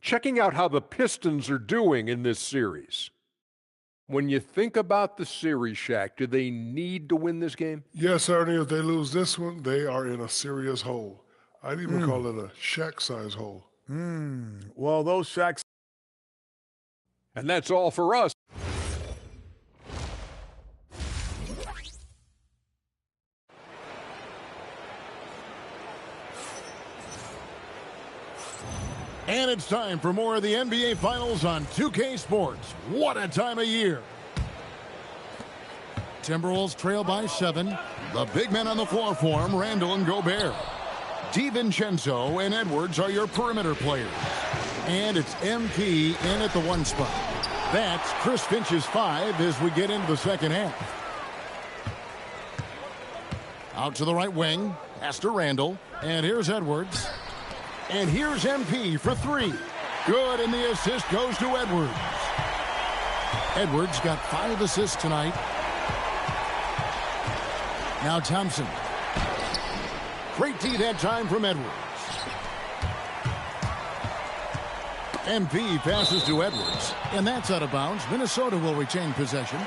Checking out how the Pistons are doing in this series. When you think about the series, Shaq, do they need to win this game? Yes, Ernie, if they lose this one, they are in a serious hole. I'd even call it a Shaq-size hole. Well, those Shaqs. And that's all for us. And it's time for more of the NBA Finals on 2K Sports. What a time of year. Timberwolves trail by 7. The big men on the floor for him, Randall and Gobert. DiVincenzo and Edwards are your perimeter players. And it's MP in at the 1 spot. That's Chris Finch's 5 as we get into the second half. Out to the right wing. Pass to Randall. And here's Edwards. And here's MP for 3. Good, and the assist goes to Edwards. Edwards got 5 assists tonight. Now Thompson. Great D that time from Edwards. MP passes to Edwards, and that's out of bounds. Minnesota will retain possession.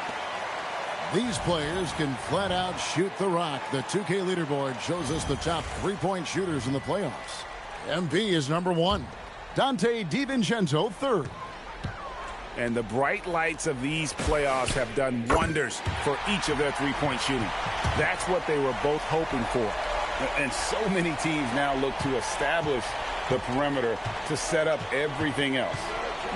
These players can flat out shoot the rock. The 2K leaderboard shows us the top 3-point shooters in the playoffs. MP is number 1. Dante DiVincenzo 3rd. And the bright lights of these playoffs have done wonders for each of their 3-point shooting. That's what they were both hoping for. And so many teams now look to establish the perimeter to set up everything else.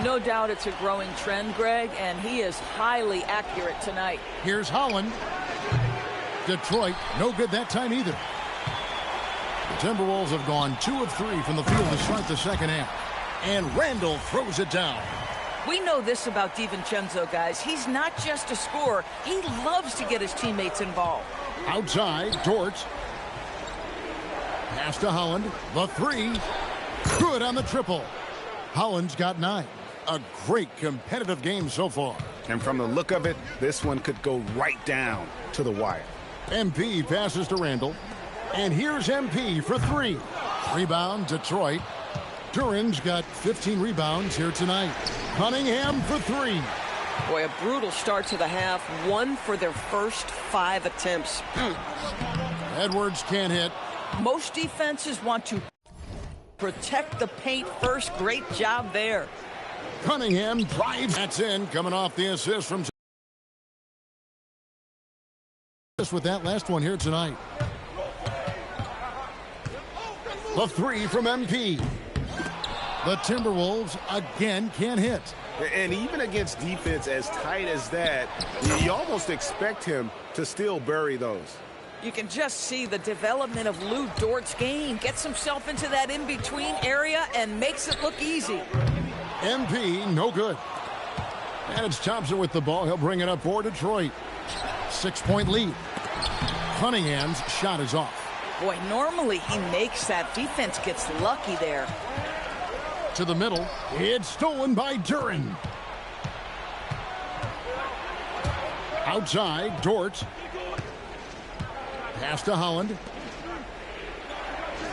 No doubt it's a growing trend, Greg, and he is highly accurate tonight. Here's Holland. Detroit, no good that time either. The Timberwolves have gone 2 of 3 from the field to start the second half. And Randall throws it down. We know this about DiVincenzo, guys. He's not just a scorer. He loves to get his teammates involved. Outside, Dort. Pass to Holland. The 3. Good on the triple. Holland's got 9. A great competitive game so far. And from the look of it, this one could go right down to the wire. MP passes to Randall. And here's MP for 3. Rebound, Detroit. Duran's got 15 rebounds here tonight. Cunningham for 3. Boy, a brutal start to the half. 1 for their first 5 attempts. Edwards can't hit. Most defenses want to protect the paint first. Great job there. Cunningham drives. That's in, coming off the assist from with that last one here tonight. The 3 from MP. The Timberwolves again can't hit. And even against defense as tight as that, you almost expect him to still bury those. You can just see the development of Lou Dort's game. Gets himself into that in-between area and makes it look easy. MP, no good. And it's Thompson with the ball. He'll bring it up for Detroit. 6-point lead. Cunningham's shot is off. Boy, normally he makes that. Defense gets lucky there. To the middle. It's stolen by Duran. Outside, Dort. Pass to Holland.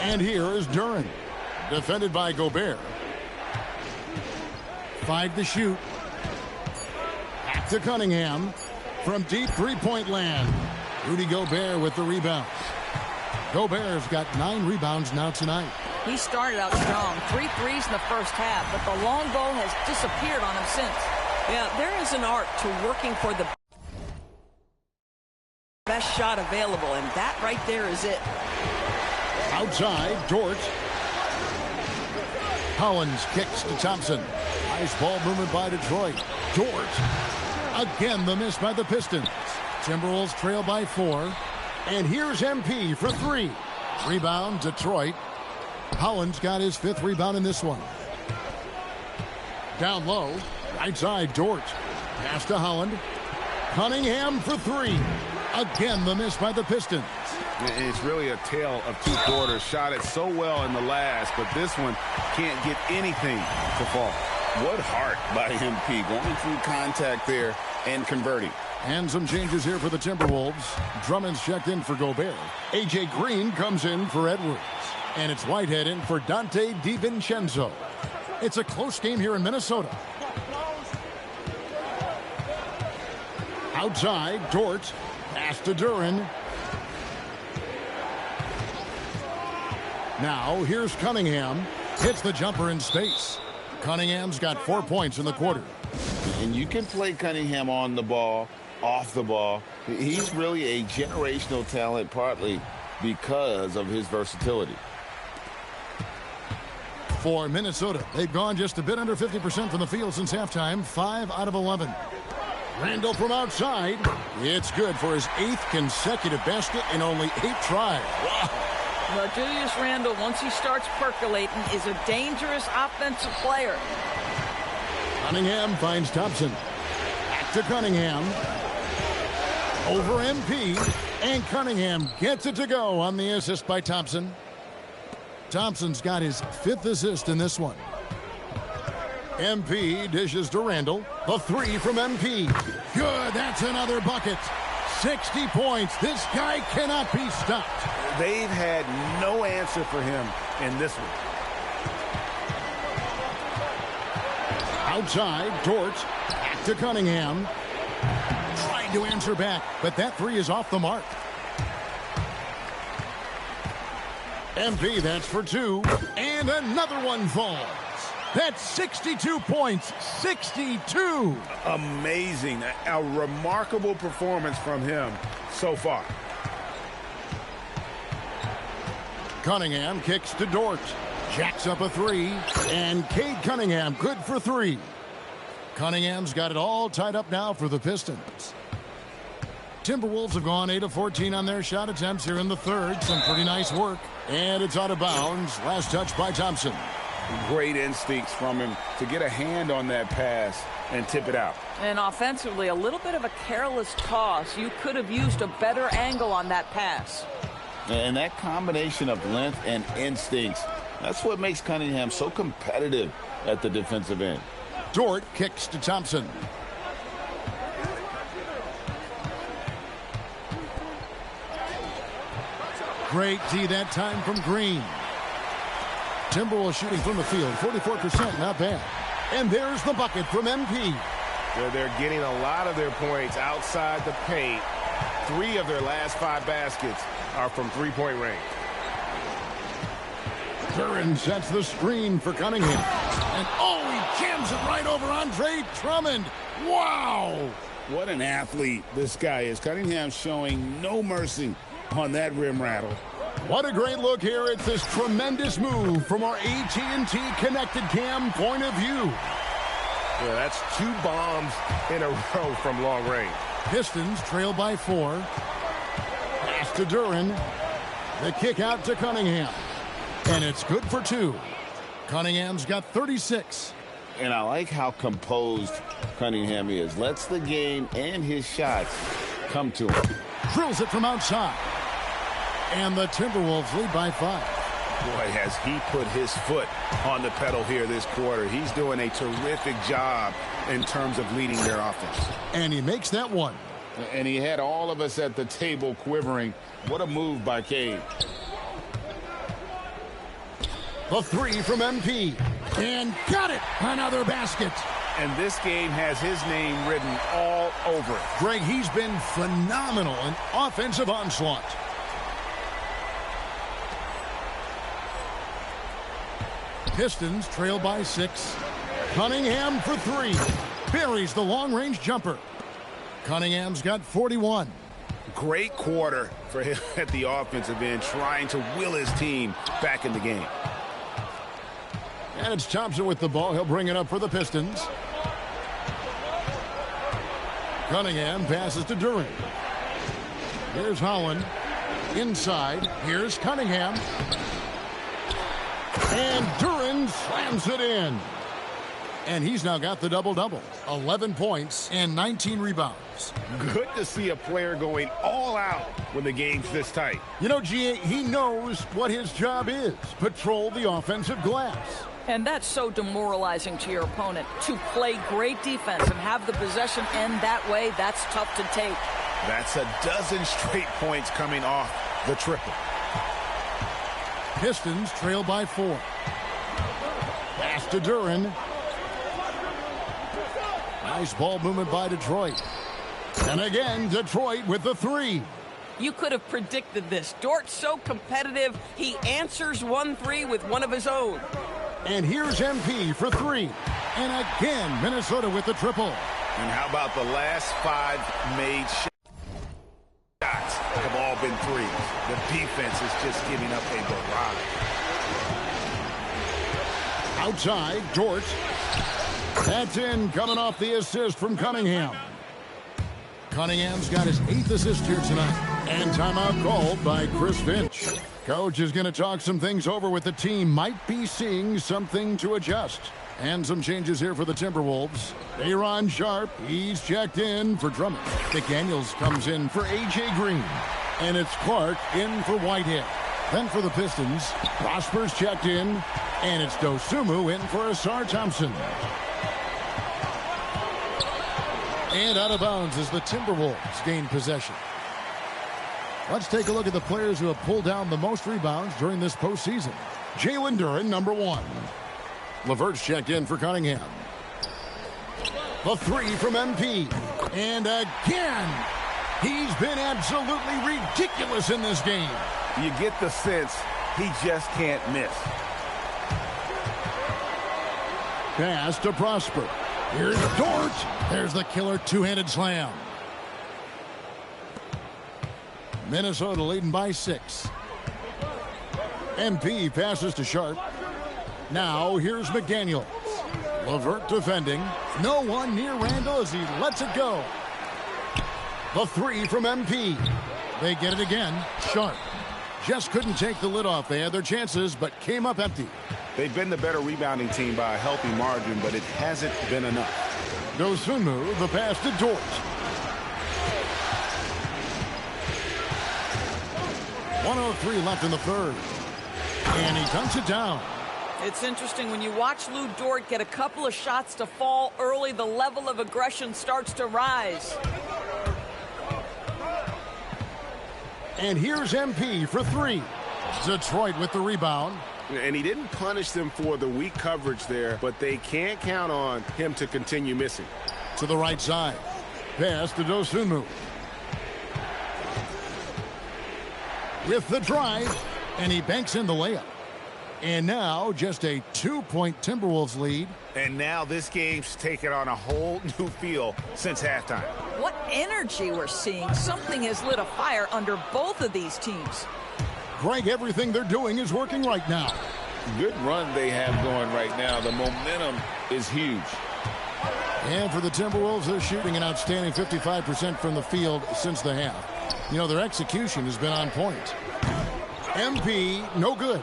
And here is Duran. Defended by Gobert. 5 to shoot. Back to Cunningham. From deep 3-point land. Rudy Gobert with the rebound. Gobert's got 9 rebounds now tonight. He started out strong. 3 threes in the first half, but the long ball has disappeared on him since. Yeah, there is an art to working for the best shot available, and that right there is it. Outside, Dort. Collins kicks to Thompson. Nice ball movement by Detroit. Dort. Again, the miss by the Pistons. Timberwolves trail by 4. And here's MP for 3. Rebound, Detroit. Holland's got his 5th rebound in this one. Down low. Right side, Dort. Pass to Holland. Cunningham for 3. Again, the miss by the Pistons. It's really a tale of 2 quarters. Shot it so well in the last, but this one can't get anything to fall. What heart by MP, going through contact there and converting. And some changes here for the Timberwolves. Drummond's checked in for Gobert. A.J. Green comes in for Edwards. And it's Whitehead in for Dante DiVincenzo. It's a close game here in Minnesota. Outside, Dort. Pass to Duran. Now, here's Cunningham. Hits the jumper in space. Cunningham's got 4 points in the quarter. And you can play Cunningham on the ball, off the ball. He's really a generational talent, partly because of his versatility. For Minnesota, they've gone just a bit under 50% from the field since halftime, 5 out of 11. Randall from outside. It's good for his 8th consecutive basket in only 8 tries. Wow. Well, Julius Randle, once he starts percolating, is a dangerous offensive player. Cunningham finds Thompson. Back to Cunningham. Over MP. And Cunningham gets it to go on the assist by Thompson. Thompson's got his 5th assist in this one. MP dishes to Randall. The 3 from MP. Good, that's another bucket. 60 points. This guy cannot be stopped. They've had no answer for him in this one. Outside, Dort. Back to Cunningham. Trying to answer back, but that 3 is off the mark. MP, that's for 2. And another one falls. That's 62 points. 62. Amazing. A remarkable performance from him so far. Cunningham kicks to Dort. Jacks up a 3. And Cade Cunningham good for 3. Cunningham's got it all tied up now for the Pistons. Timberwolves have gone 8 of 14 on their shot attempts here in the third. Some pretty nice work. And it's out of bounds. Last touch by Thompson. Great instincts from him to get a hand on that pass and tip it out. And offensively, a little bit of a careless toss. You could have used a better angle on that pass. And that combination of length and instincts, that's what makes Cunningham so competitive at the defensive end. Dort kicks to Thompson. Great D that time from Green. Timberwolves shooting from the field, 44%, not bad. And there's the bucket from MP. They're getting a lot of their points outside the paint. 3 of their last 5 baskets are from three-point range. Duren sets the screen for Cunningham. And he jams it right over Andre Drummond. Wow! What an athlete this guy is. Cunningham showing no mercy on that rim rattle. What a great look here at this tremendous move from our AT&T Connected Cam point of view. Yeah, that's 2 bombs in a row from long range. Pistons trail by 4. Pass to Duren. The kick out to Cunningham. And it's good for 2. Cunningham's got 36. And I like how composed Cunningham is. Lets the game and his shots come to him. Drills it from outside. And the Timberwolves lead by 5. Boy, has he put his foot on the pedal here this quarter. He's doing a terrific job in terms of leading their offense. And he makes that one. And he had all of us at the table quivering. What a move by Cade. The 3 from MP. And got it. Another basket. And this game has his name written all over it. Greg, he's been phenomenal in offensive onslaught. Pistons trail by 6. Cunningham for 3. Buries the long-range jumper. Cunningham's got 41. Great quarter for him at the offensive end, trying to will his team back in the game. And it's Thompson with the ball. He'll bring it up for the Pistons. Cunningham passes to Duren. Here's Holland. Inside. Here's Cunningham. And Duren slams it in. And he's now got the double-double. 11 points and 19 rebounds. Good to see a player going all out when the game's this tight. You know, G.A., he knows what his job is. Patrol the offensive glass. And that's so demoralizing to your opponent. To play great defense and have the possession end that way, that's tough to take. That's a dozen straight points coming off the triple. Pistons trail by 4. Pass to Duren. Nice ball movement by Detroit. And again, Detroit with the 3. You could have predicted this. Dort's so competitive, he answers 1-3 with one of his own. And here's MP for 3. And again, Minnesota with the triple. And how about the last 5 made shots have all been threes. The defense is just giving up a barrage. Outside, Dort. That's in, coming off the assist from Cunningham. Cunningham's got his 8th assist here tonight. And timeout called by Chris Finch. Coach is going to talk some things over with the team. Might be seeing something to adjust. And some changes here for the Timberwolves. Aaron Sharp, he's checked in for Drummond. McDaniels comes in for A.J. Green. And it's Clark in for Whitehead. Then for the Pistons, Prosper's checked in. And it's Dosunmu in for Asar Thompson. And out of bounds as the Timberwolves gain possession. Let's take a look at the players who have pulled down the most rebounds during this postseason. Jalen Duren, number 1. LeVert's checked in for Cunningham. The 3 from MP. And again, he's been absolutely ridiculous in this game. You get the sense he just can't miss. Pass to Prosper. Here's Dort. There's the killer two-handed slam. Minnesota leading by 6. MP passes to Sharp. Now here's McDaniels. LeVert defending. No one near Randall as he lets it go. The 3 from MP. They get it again. Sharp. Just couldn't take the lid off. They had their chances, but came up empty. They've been the better rebounding team by a healthy margin, but it hasn't been enough. Dosunmu, the pass to Dort. .103 left in the third. And he dunks it down. It's interesting when you watch Lou Dort get a couple of shots to fall early, the level of aggression starts to rise. And here's MP for 3. Detroit with the rebound. And he didn't punish them for the weak coverage there, but they can't count on him to continue missing. To the right side. Pass to Dosunmu. With the drive, and he banks in the layup. And now just a 2-point Timberwolves lead. And now this game's taken on a whole new feel since halftime. What energy we're seeing. Something has lit a fire under both of these teams. Greg, everything they're doing is working right now. Good run they have going right now. The momentum is huge. And for the Timberwolves, they're shooting an outstanding 55% from the field since the half. You know, their execution has been on point. MP, no good.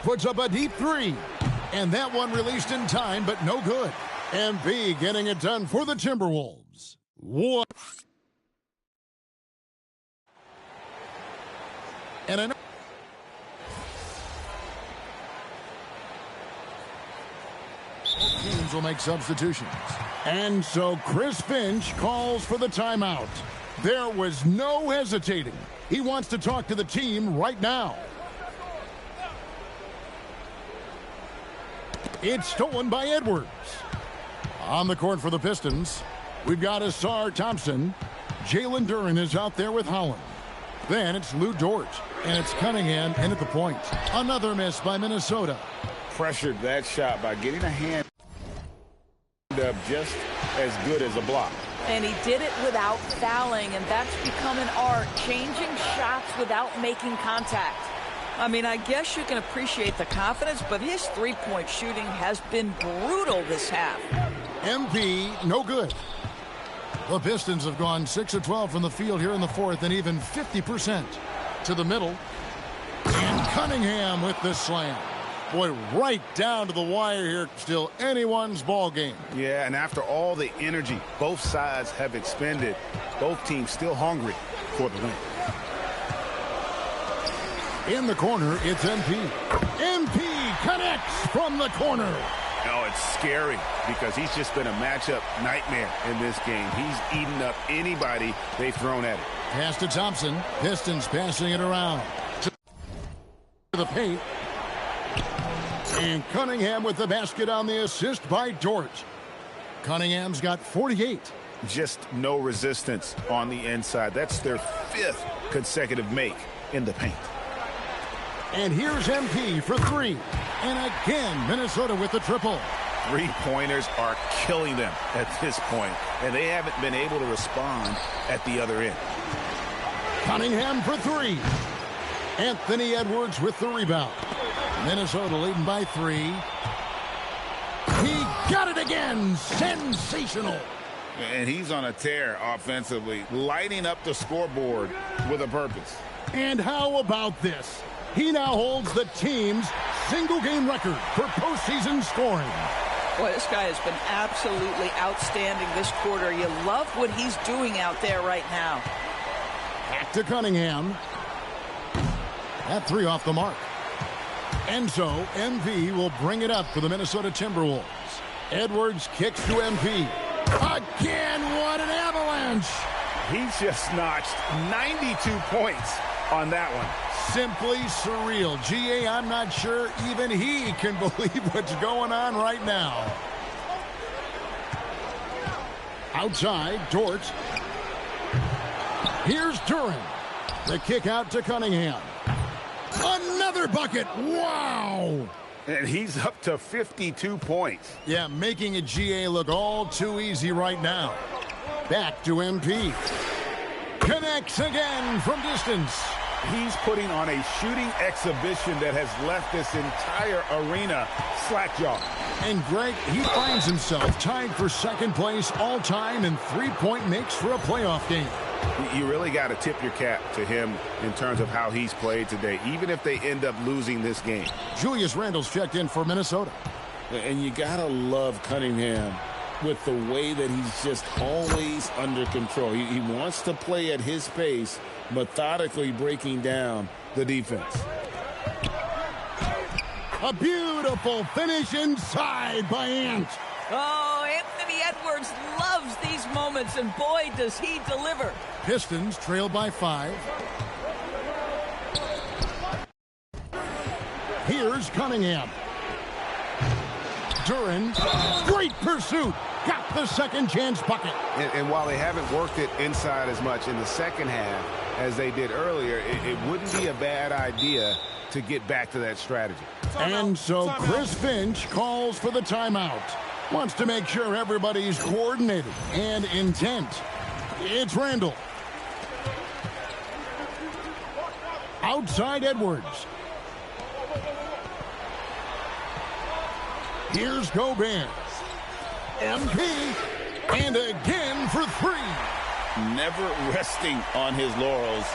Puts up a deep 3. And that one released in time, but no good. MP getting it done for the Timberwolves. What? And another. Both teams will make substitutions. And so Chris Finch calls for the timeout. There was no hesitating. He wants to talk to the team right now. It's stolen by Edwards. On the court for the Pistons, we've got Asar Thompson. Jalen Duren is out there with Holland. Then it's Lou Dort. And it's Cunningham in at the point. Another miss by Minnesota. Pressured that shot by getting a hand up just as good as a block. And he did it without fouling, and that's become an art, changing shots without making contact. I mean, I guess you can appreciate the confidence, but his three-point shooting has been brutal this half. MP, no good. The Pistons have gone 6 of 12 from the field here in the fourth, and even 50% to the middle. And Cunningham with the slam. Boy, right down to the wire here. Still anyone's ball game. Yeah, and after all the energy both sides have expended, both teams still hungry for the win. In the corner, it's MP. MP connects from the corner. Oh, it's scary because he's just been a matchup nightmare in this game. He's eaten up anybody they've thrown at him. Pass to Thompson. Pistons passing it around. To the paint. And Cunningham with the basket on the assist by Dort. Cunningham's got 48. Just no resistance on the inside. That's their 5th consecutive make in the paint. And here's MP for 3. And again, Minnesota with the triple. Three-pointers are killing them at this point, and they haven't been able to respond at the other end. Cunningham for 3. Anthony Edwards with the rebound. Minnesota leading by 3. He got it again. Sensational. And he's on a tear offensively, lighting up the scoreboard with a purpose. And how about this? He now holds the team's single-game record for postseason scoring. Boy, this guy has been absolutely outstanding this quarter. You love what he's doing out there right now. Back to Cunningham. That 3 off the mark. And so MP will bring it up for the Minnesota Timberwolves. Edwards kicks to MP. Again, what an avalanche! He's just notched 92 points on that one. Simply surreal. GA, I'm not sure even he can believe what's going on right now. Outside, Dort. Here's Duren. The kick out to Cunningham. Another bucket. Wow. And he's up to 52 points. Yeah, making a GA look all too easy right now. Back to MP. Connects again from distance. He's putting on a shooting exhibition that has left this entire arena slack-jawed. And Greg, he finds himself tied for second place all-time in three-point makes for a playoff game. You really got to tip your cap to him in terms of how he's played today, even if they end up losing this game. Julius Randle's checked in for Minnesota. And you got to love Cunningham with the way that he's just always under control. He wants to play at his pace, methodically breaking down the defense. A beautiful finish inside by Ant. Oh, Anthony Edwards loves these moments, and boy, does he deliver. Pistons trail by 5. Here's Cunningham. Duren, great pursuit. Got the second chance bucket. And while they haven't worked it inside as much in the second half as they did earlier, it wouldn't be a bad idea to get back to that strategy. And so Chris Finch calls for the timeout. Wants to make sure everybody's coordinated and intent. It's Randle. Outside Edwards. Here's Gobert. MP. And again for 3. Never resting on his laurels.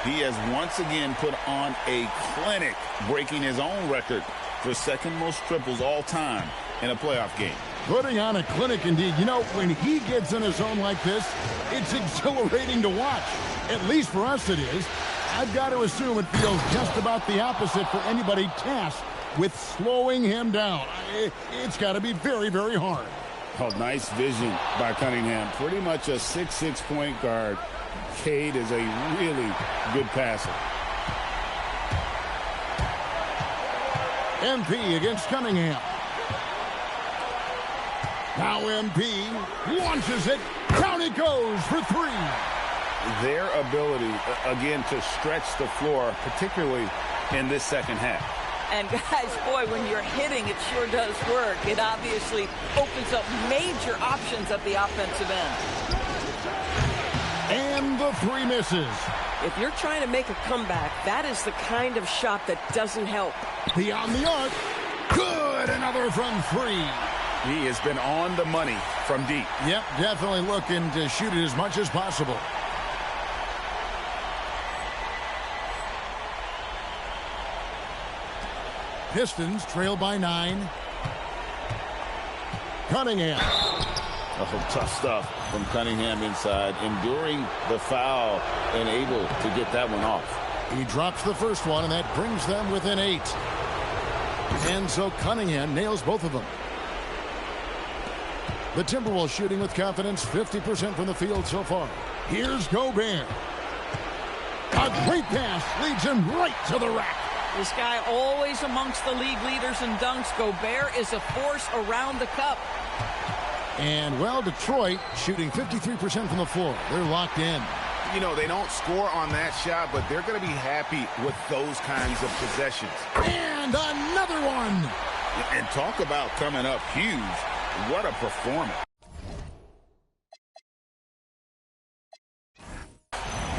He has once again put on a clinic, breaking his own record for second most triples all time in a playoff game. Putting on a clinic indeed. You know, when he gets in a zone like this, it's exhilarating to watch. At least for us it is. I've got to assume it feels just about the opposite for anybody tasked with slowing him down. It's got to be very, very hard. Oh, nice vision by Cunningham. Pretty much a 6'6" point guard. Cade is a really good passer. MP against Cunningham. Now MP launches it. Down it goes for 3. Their ability, again, to stretch the floor, particularly in this second half. And guys, boy, when you're hitting, it sure does work. It obviously opens up major options at the offensive end. And the 3 misses. If you're trying to make a comeback, that is the kind of shot that doesn't help. Beyond the arc. Good. Another from 3. He has been on the money from deep. Yep, definitely looking to shoot it as much as possible. Pistons trail by 9. Cunningham. Oh, tough stuff from Cunningham inside, enduring the foul and able to get that one off. He drops the first one, and that brings them within 8. And so Cunningham nails both of them. The Timberwolves shooting with confidence, 50% from the field so far. Here's Gobert. A great pass leads him right to the rack. This guy always amongst the league leaders in dunks. Gobert is a force around the cup. And, well, Detroit shooting 53% from the floor. They're locked in. You know, they don't score on that shot, but they're going to be happy with those kinds of possessions. And another one. And talk about coming up huge. What a performance.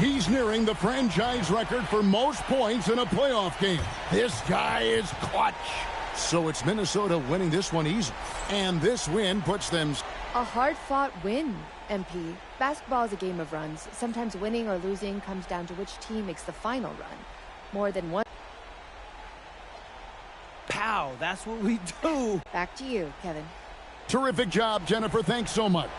He's nearing the franchise record for most points in a playoff game. This guy is clutch. So it's Minnesota winning this one easy. And this win puts them... A hard-fought win, MP. Basketball is a game of runs. Sometimes winning or losing comes down to which team makes the final run. More than one... Pow, that's what we do. Back to you, Kevin. Terrific job, Jennifer. Thanks so much.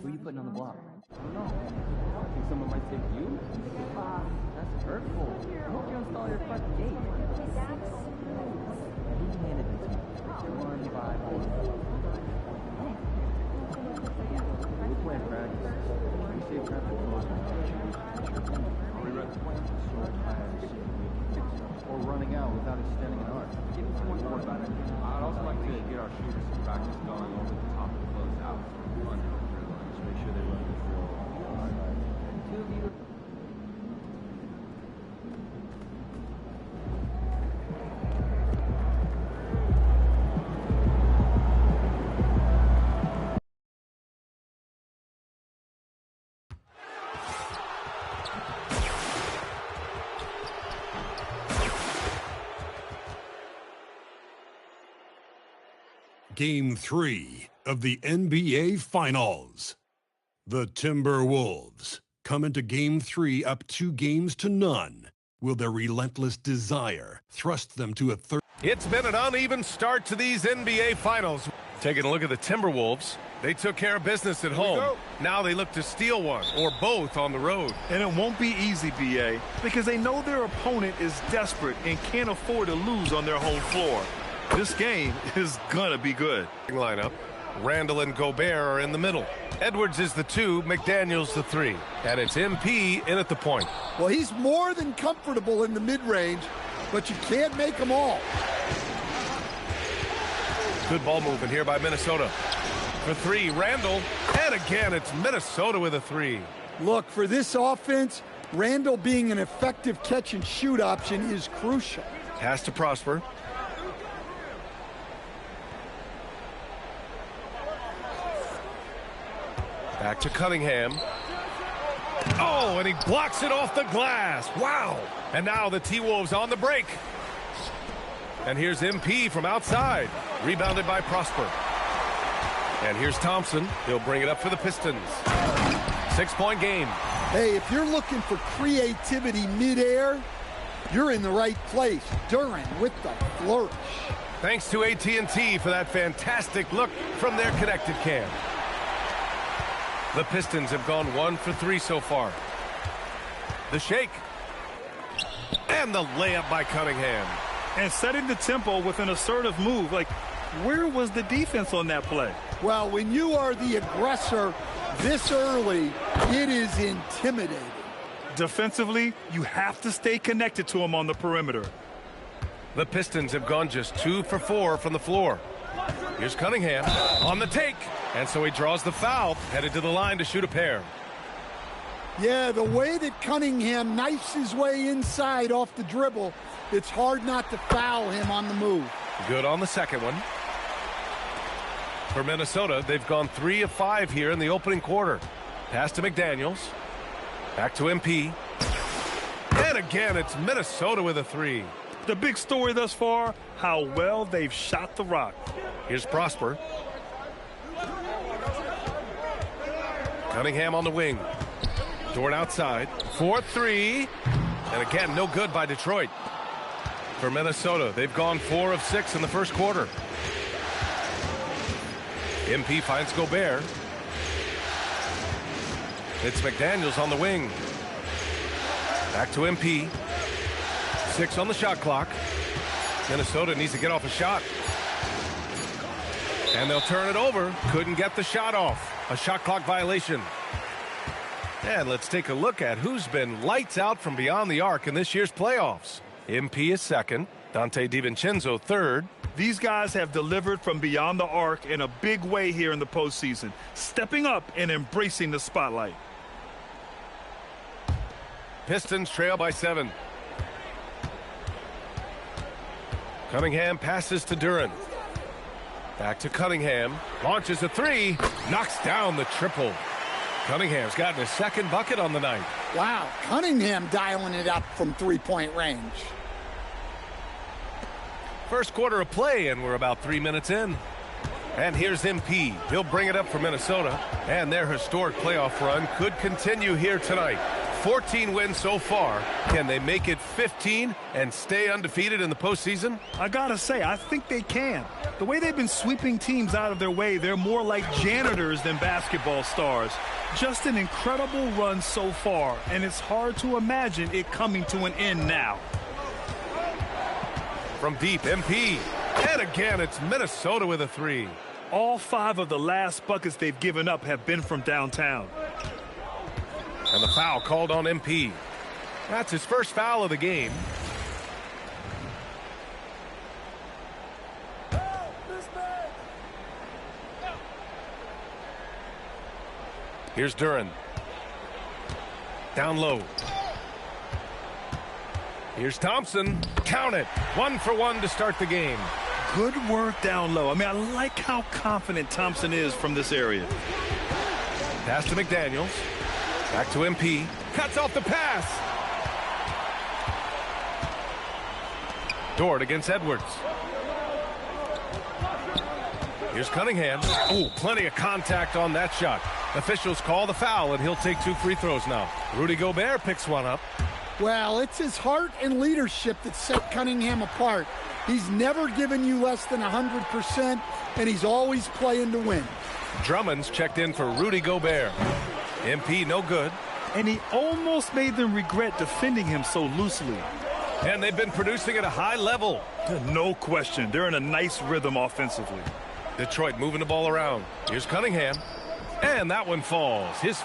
Who are you putting on the block? I don't know. I think someone might take you. That's hurtful. I hope you install your fucking gate. He handed it to me. 1 by 4. We're playing practice. We save traffic close. Are we ready to play? Or running out without extending an arc. Give me some more about it. I'd also like to get our shooters some practice going over the top of the closeout. Under the dribble. Just make sure they run the drill. Two of you. Game 3 of the NBA Finals. The Timberwolves come into Game 3 up 2 games to none. Will their relentless desire thrust them to a third? It's been an uneven start to these NBA Finals. Taking a look at the Timberwolves, they took care of business at home. Now they look to steal one or both on the road. And it won't be easy, BA, because they know their opponent is desperate and can't afford to lose on their home floor. This game is gonna be good. Lineup. Randall and Gobert are in the middle. Edwards is the 2, McDaniels the 3. And it's MP in at the point. Well, he's more than comfortable in the mid-range, but you can't make them all. Good ball movement here by Minnesota. For 3, Randall. And again, it's Minnesota with a 3. Look, for this offense, Randall being an effective catch-and-shoot option is crucial. Has to prosper. Back to Cunningham. Oh, and he blocks it off the glass. Wow. And now the T-Wolves on the break. And here's MP from outside. Rebounded by Prosper. And here's Thompson. He'll bring it up for the Pistons. 6-point game. Hey, if you're looking for creativity midair, you're in the right place. Duran with the flourish. Thanks to AT&T for that fantastic look from their connected cam. The Pistons have gone 1 for 3 so far. The shake. And the layup by Cunningham. And setting the tempo with an assertive move. Like, where was the defense on that play? Well, when you are the aggressor this early, it is intimidating. Defensively, you have to stay connected to him on the perimeter. The Pistons have gone just 2 for 4 from the floor. Here's Cunningham on the take. And so he draws the foul, headed to the line to shoot a pair. Yeah, the way that Cunningham knifes his way inside off the dribble, it's hard not to foul him on the move. Good on the second one. For Minnesota, they've gone 3 of 5 here in the opening quarter. Pass to McDaniels. Back to MP. And again, it's Minnesota with a 3. The big story thus far, how well they've shot the rock. Here's Prosper. Cunningham on the wing. Dort outside. 4-3. And again, no good by Detroit. For Minnesota, they've gone 4 of 6 in the first quarter. MP finds Gobert. It's McDaniels on the wing. Back to MP. 6 on the shot clock. Minnesota needs to get off a shot. And they'll turn it over. Couldn't get the shot off. A shot clock violation. And let's take a look at who's been lights out from beyond the arc in this year's playoffs. MP is second. Dante DiVincenzo third. These guys have delivered from beyond the arc in a big way here in the postseason, stepping up and embracing the spotlight. Pistons trail by 7. Cunningham passes to Duren. Back to Cunningham. Launches a 3. Knocks down the triple. Cunningham's gotten his second bucket on the night. Wow, Cunningham dialing it up from three-point range. First quarter of play, and we're about 3 minutes in. And here's MP. He'll bring it up for Minnesota, and their historic playoff run could continue here tonight. 14 wins so far. Can they make it 15 and stay undefeated in the postseason? I gotta say, I think they can. The way they've been sweeping teams out of their way, they're more like janitors than basketball stars. Just an incredible run so far, and it's hard to imagine it coming to an end now. From deep, MP. And again, it's Minnesota with a 3. All 5 of the last buckets they've given up have been from downtown. And the foul called on MP. That's his first foul of the game. Here's Duren. Down low. Here's Thompson. Count it. 1 for 1 to start the game. Good work down low. I mean, I like how confident Thompson is from this area. Pass to McDaniels. Back to MP. Cuts off the pass. Dort against Edwards. Here's Cunningham. Oh, plenty of contact on that shot. Officials call the foul, and he'll take 2 free throws now. Rudy Gobert picks one up. Well, it's his heart and leadership that set Cunningham apart. He's never given you less than 100%, and he's always playing to win. Drummond's checked in for Rudy Gobert. MP no good. And he almost made them regret defending him so loosely. And they've been producing at a high level. No question. They're in a nice rhythm offensively. Detroit moving the ball around. Here's Cunningham. And that one falls. His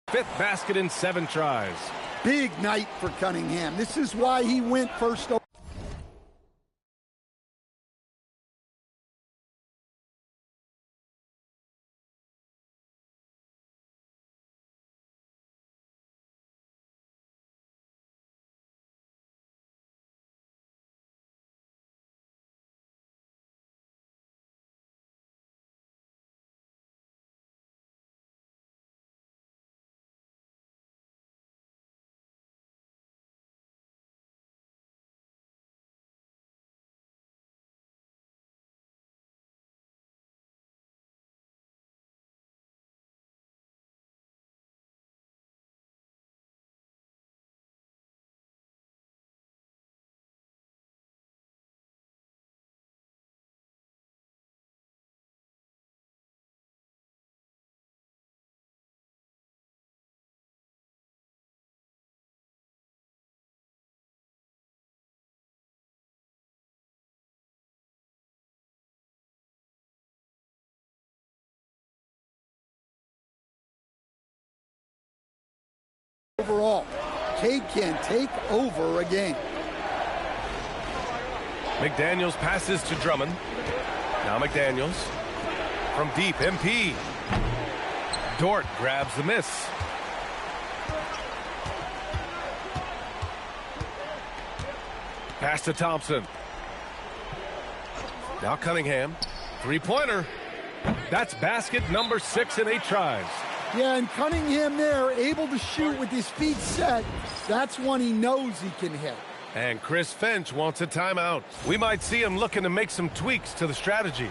Fifth basket in 7 tries. Big night for Cunningham. This is why he went first. Overall, Cade can take over a game. McDaniels passes to Drummond. Now McDaniels from deep. MP. Dort grabs the miss. Pass to Thompson. Now Cunningham. Three-pointer. That's basket number 6 in 8 tries. Yeah, and Cunningham there, able to shoot with his feet set. That's one he knows he can hit. And Chris Finch wants a timeout. We might see him looking to make some tweaks to the strategy.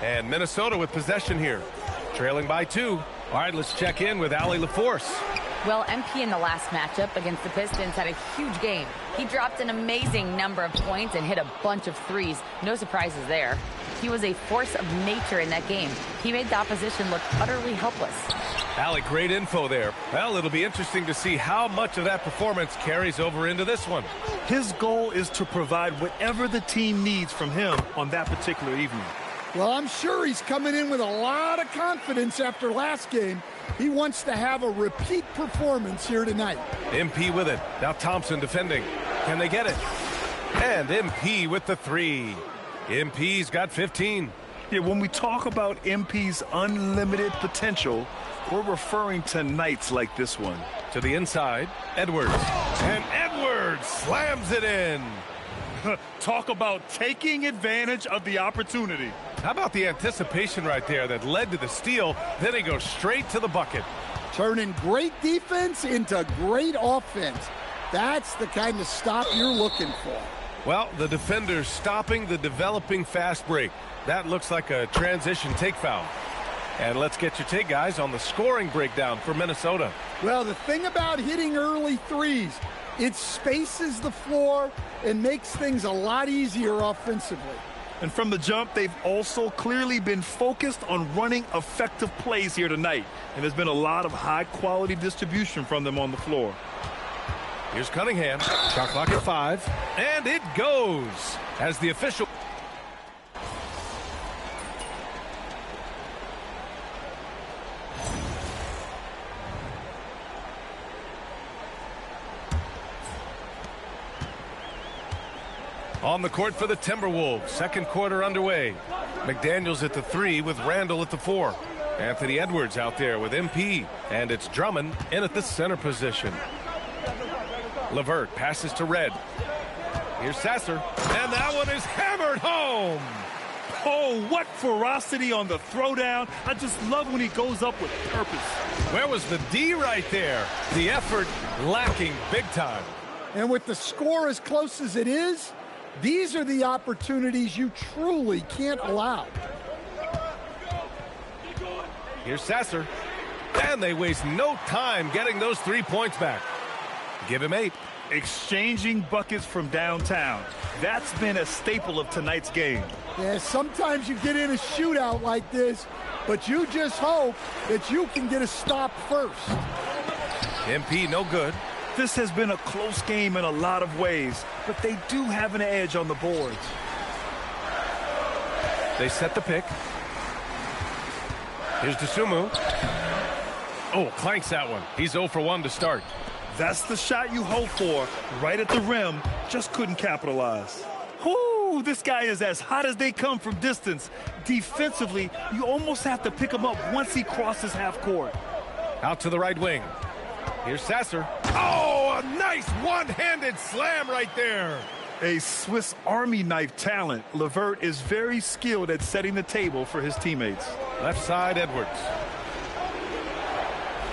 And Minnesota with possession here. Trailing by 2. All right, let's check in with Allie LaForce. Well, MP in the last matchup against the Pistons had a huge game. He dropped an amazing number of points and hit a bunch of threes. No surprises there. He was a force of nature in that game. He made the opposition look utterly helpless. Allie, great info there. Well, it'll be interesting to see how much of that performance carries over into this one. His goal is to provide whatever the team needs from him on that particular evening. Well, I'm sure he's coming in with a lot of confidence after last game. He wants to have a repeat performance here tonight. MP with it. Now Thompson defending. Can they get it? And MP with the 3. MP's got 15. Yeah, when we talk about MP's unlimited potential, we're referring to nights like this one. To the inside, Edwards. And Edwards slams it in. Talk about taking advantage of the opportunity. How about the anticipation right there that led to the steal? Then he goes straight to the bucket. Turning great defense into great offense. That's the kind of stop you're looking for. Well, the defender's stopping the developing fast break. That looks like a transition take foul. And let's get your take, guys, on the scoring breakdown for Minnesota. Well, the thing about hitting early threes, it spaces the floor and makes things a lot easier offensively. And from the jump, they've also clearly been focused on running effective plays here tonight. And there's been a lot of high-quality distribution from them on the floor. Here's Cunningham. Shot clock at 5. And it goes as the official. On the court for the Timberwolves. Second quarter underway. McDaniels at the 3 with Randall at the 4. Anthony Edwards out there with MP. And it's Drummond in at the center position. LeVert passes to Red. Here's Sasser. And that one is hammered home. Oh, what ferocity on the throwdown. I just love when he goes up with purpose. Where was the D right there? The effort lacking big time. And with the score as close as it is, these are the opportunities you truly can't allow. Here's Sasser. And they waste no time getting those 3 points back. Give him 8. Exchanging buckets from downtown. That's been a staple of tonight's game. Yeah, sometimes you get in a shootout like this, but you just hope that you can get a stop first. MP no good. This has been a close game in a lot of ways, but they do have an edge on the boards. They set the pick. Here's Dosunmu. Oh, clanks that one. He's 0 for 1 to start. That's the shot you hope for. Right at the rim. Just couldn't capitalize. Whoo, this guy is as hot as they come from distance. Defensively, you almost have to pick him up once he crosses half court. Out to the right wing. Here's Sasser. Oh, a nice one-handed slam right there. A Swiss Army knife talent, LeVert is very skilled at setting the table for his teammates. Left side, Edwards.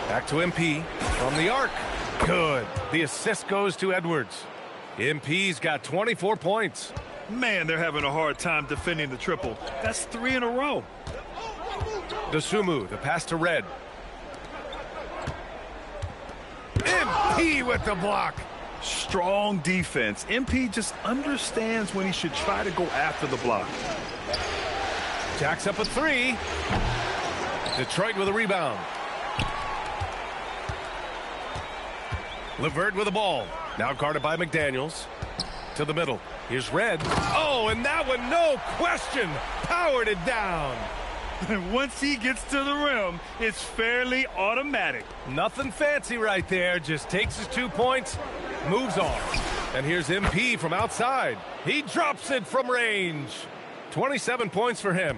Back to MP from the arc. Good. The assist goes to Edwards. MP's got 24 points. Man, they're having a hard time defending the triple. That's 3 in a row. Dosunmu, the pass to Red. MP with the block. Strong defense. MP just understands when he should try to go after the block. Jacks up a 3. Detroit with a rebound. LeVert with the ball. Now guarded by McDaniels. To the middle. Here's Red. Oh, and that one, no question, powered it down. And once he gets to the rim, it's fairly automatic. Nothing fancy right there. Just takes his 2 points, moves on. And here's MP from outside. He drops it from range. 27 points for him.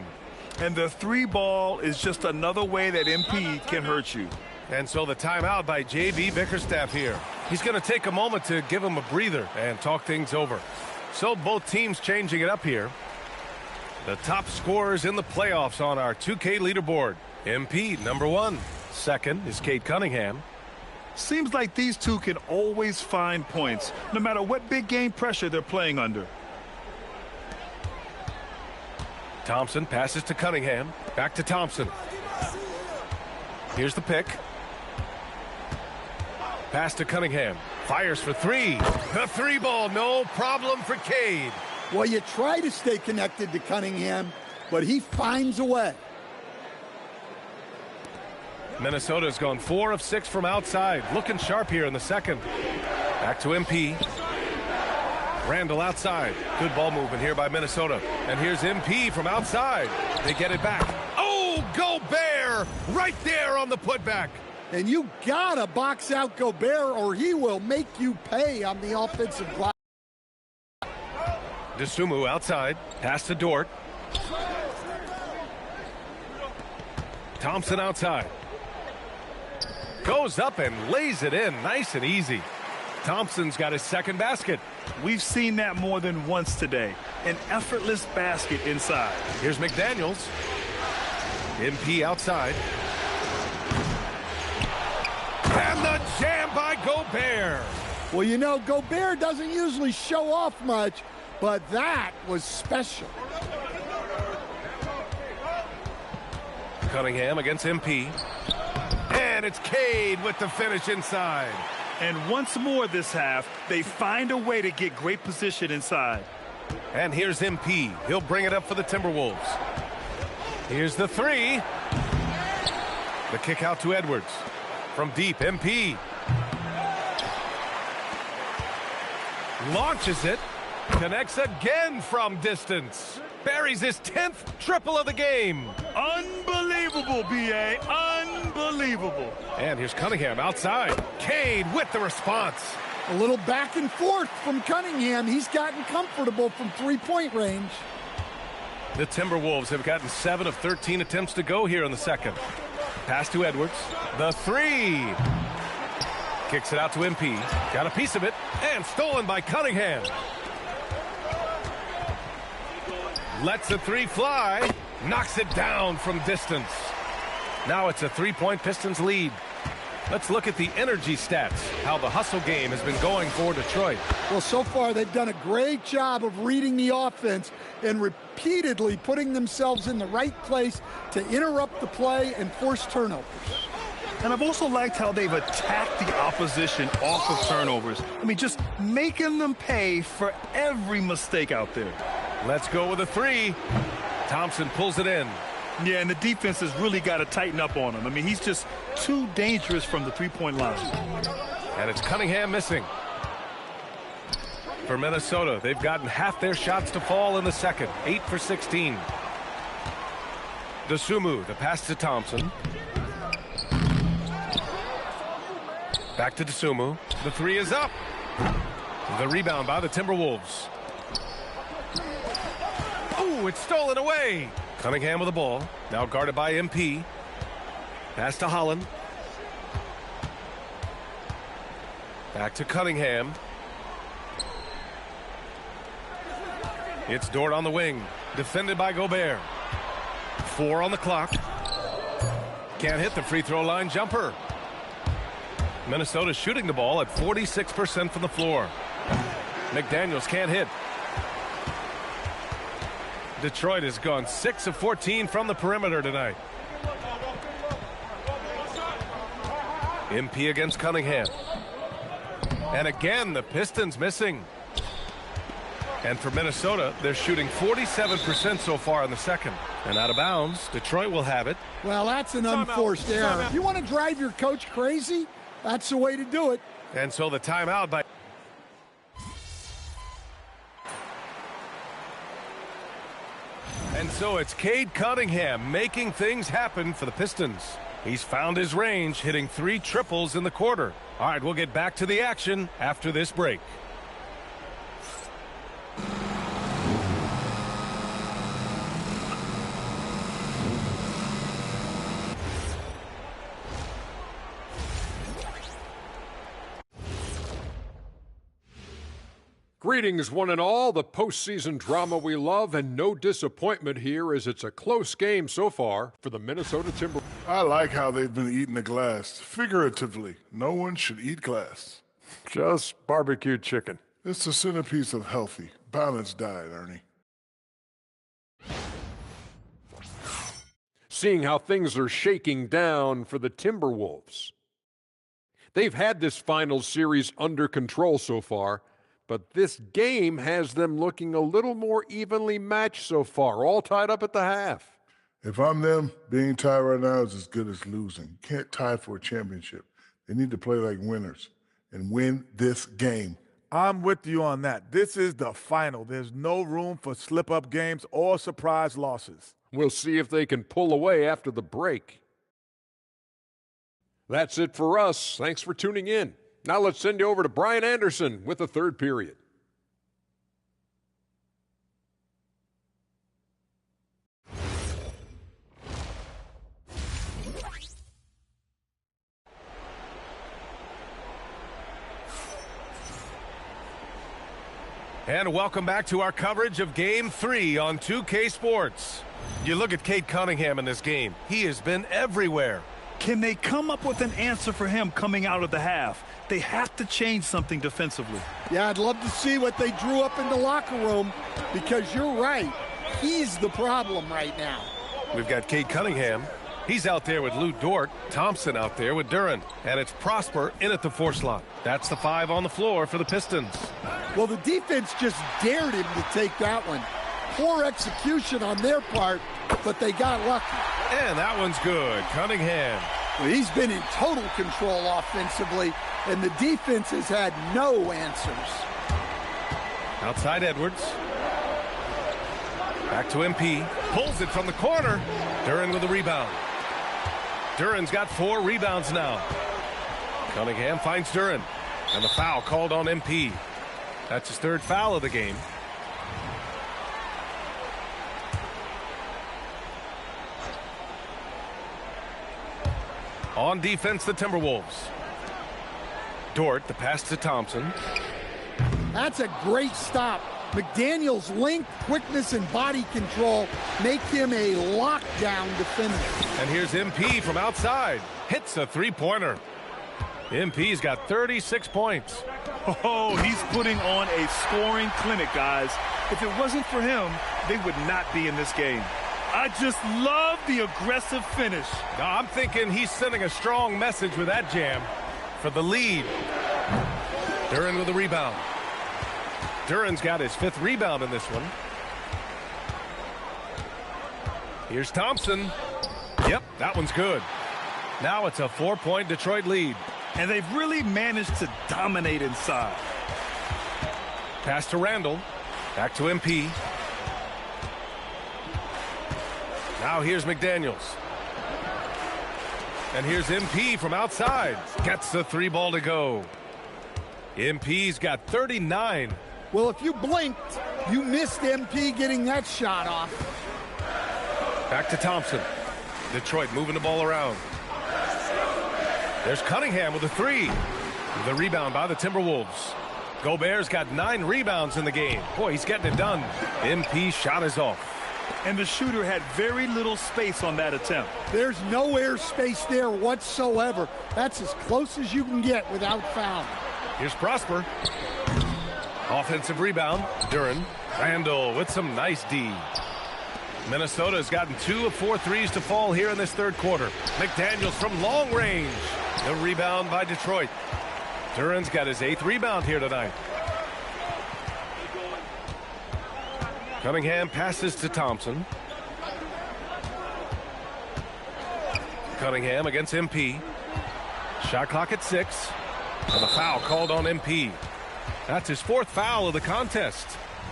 And the 3 ball is just another way that MP can hurt you. And so the timeout by J.B. Bickerstaff here. He's going to take a moment to give him a breather and talk things over. So both teams changing it up here. The top scorers in the playoffs on our 2K leaderboard. MP, number 1. Second is Cade Cunningham. Seems like these two can always find points, no matter what big game pressure they're playing under. Thompson passes to Cunningham. Back to Thompson. Here's the pick. Pass to Cunningham. Fires for 3. The 3 ball, no problem for Cade. Well, you try to stay connected to Cunningham, but he finds a way. Minnesota's gone 4 of 6 from outside. Looking sharp here in the second. Back to MP. Randall outside. Good ball movement here by Minnesota. And here's MP from outside. They get it back. Oh, Gobert right there on the putback. And you gotta box out Gobert or he will make you pay on the offensive glass. Dosunmu outside. Pass to Dort. Thompson outside. Goes up and lays it in nice and easy. Thompson's got his second basket. We've seen that more than once today. An effortless basket inside. Here's McDaniels. MP outside. And the jam by Gobert. Well, you know, Gobert doesn't usually show off much, but that was special. Cunningham against MP. And it's Cade with the finish inside. And once more this half, they find a way to get great position inside. And here's MP. He'll bring it up for the Timberwolves. Here's the 3. The kick out to Edwards. From deep, MP. Launches it. Connects again from distance. Buries his 10th triple of the game. Unbelievable, B.A. Unbelievable. And here's Cunningham outside. Cade with the response. A little back and forth from Cunningham. He's gotten comfortable from three-point range. The Timberwolves have gotten 7 of 13 attempts to go here in the second. Pass to Edwards. The 3. Kicks it out to MP. Got a piece of it. And stolen by Cunningham. Lets the 3 fly. Knocks it down from distance. Now it's a 3-point Pistons lead. Let's look at the energy stats, how the hustle game has been going for Detroit. Well, so far they've done a great job of reading the offense and repeatedly putting themselves in the right place to interrupt the play and force turnovers. And I've also liked how they've attacked the opposition off of turnovers. I mean, just making them pay for every mistake out there. Let's go with a 3. Thompson pulls it in. Yeah, and the defense has really got to tighten up on him. I mean, he's just too dangerous from the three-point line. And it's Cunningham missing. For Minnesota, they've gotten half their shots to fall in the second. 8 for 16. Dosunmu, the pass to Thompson. Back to Dosunmu. The three is up. The rebound by the Timberwolves. Oh, it's stolen away. Cunningham with the ball. Now guarded by MP. Pass to Holland. Back to Cunningham. It's Dort on the wing. Defended by Gobert. 4 on the clock. Can't hit the free throw line jumper. Minnesota shooting the ball at 46% from the floor. McDaniels can't hit. Detroit has gone 6 of 14 from the perimeter tonight. MP against Cunningham. And again, the Pistons missing. And for Minnesota, they're shooting 47% so far in the second. And out of bounds, Detroit will have it. Well, that's an unforced error. If you want to drive your coach crazy, that's the way to do it. And so the timeout by... And so it's Cade Cunningham making things happen for the Pistons. He's found his range, hitting 3 triples in the quarter. All right, we'll get back to the action after this break. Greetings, one and all. The postseason drama we love, and no disappointment here as it's a close game so far for the Minnesota Timberwolves. I like how they've been eating the glass. Figuratively, no one should eat glass. Just barbecued chicken. It's the centerpiece of healthy, balanced diet, Ernie. Seeing how things are shaking down for the Timberwolves. They've had this final series under control so far, but this game has them looking a little more evenly matched so far, all tied up at the half. If I'm them, being tied right now is as good as losing. You can't tie for a championship. They need to play like winners and win this game. I'm with you on that. This is the final. There's no room for slip-up games or surprise losses. We'll see if they can pull away after the break. That's it for us. Thanks for tuning in. Now let's send you over to Brian Anderson with the third period. And welcome back to our coverage of Game 3 on 2K Sports. You look at Cade Cunningham in this game. He has been everywhere. Can they come up with an answer for him coming out of the half? They have to change something defensively. Yeah, I'd love to see what they drew up in the locker room, because you're right. He's the problem right now. We've got Cade Cunningham. He's out there with Lou Dort. Thompson out there with Duren. And it's Prosper in at the 4 slot. That's the 5 on the floor for the Pistons. Well, the defense just dared him to take that one. Poor execution on their part, but they got lucky. And that one's good. Cunningham. Well, he's been in total control offensively, and the defense has had no answers. Outside Edwards. Back to MP. Pulls it from the corner. Duren with the rebound. Duren's got 4 rebounds now. Cunningham finds Duren. And the foul called on MP. That's his 3rd foul of the game. On defense, the Timberwolves. Dort, the pass to Thompson. That's a great stop. McDaniels' length, quickness, and body control make him a lockdown defender. And here's MP from outside. Hits a 3-pointer. MP's got 36 points. Oh, he's putting on a scoring clinic, guys. If it wasn't for him, they would not be in this game. I just love the aggressive finish. Now, I'm thinking he's sending a strong message with that jam for the lead. Duren with the rebound. Duren's got his 5th rebound in this one. Here's Thompson. Yep, that one's good. Now it's a 4-point Detroit lead. And they've really managed to dominate inside. Pass to Randall. Back to MP. Now here's McDaniels. And here's MP from outside. Gets the 3 ball to go. MP's got 39. Well, if you blinked, you missed MP getting that shot off. Back to Thompson. Detroit moving the ball around. There's Cunningham with a 3. The rebound by the Timberwolves. Gobert's got 9 rebounds in the game. Boy, he's getting it done. MP shot is off. And the shooter had very little space on that attempt. There's no air space there whatsoever. That's as close as you can get without foul. Here's Prosper. Offensive rebound. Duren. Randall with some nice D. Minnesota has gotten 2 of 4 threes to fall here in this third quarter. McDaniels from long range. The rebound by Detroit. Duren's got his 8th rebound here tonight. Cunningham passes to Thompson. Cunningham against MP. Shot clock at 6. And a foul called on MP. That's his 4th foul of the contest.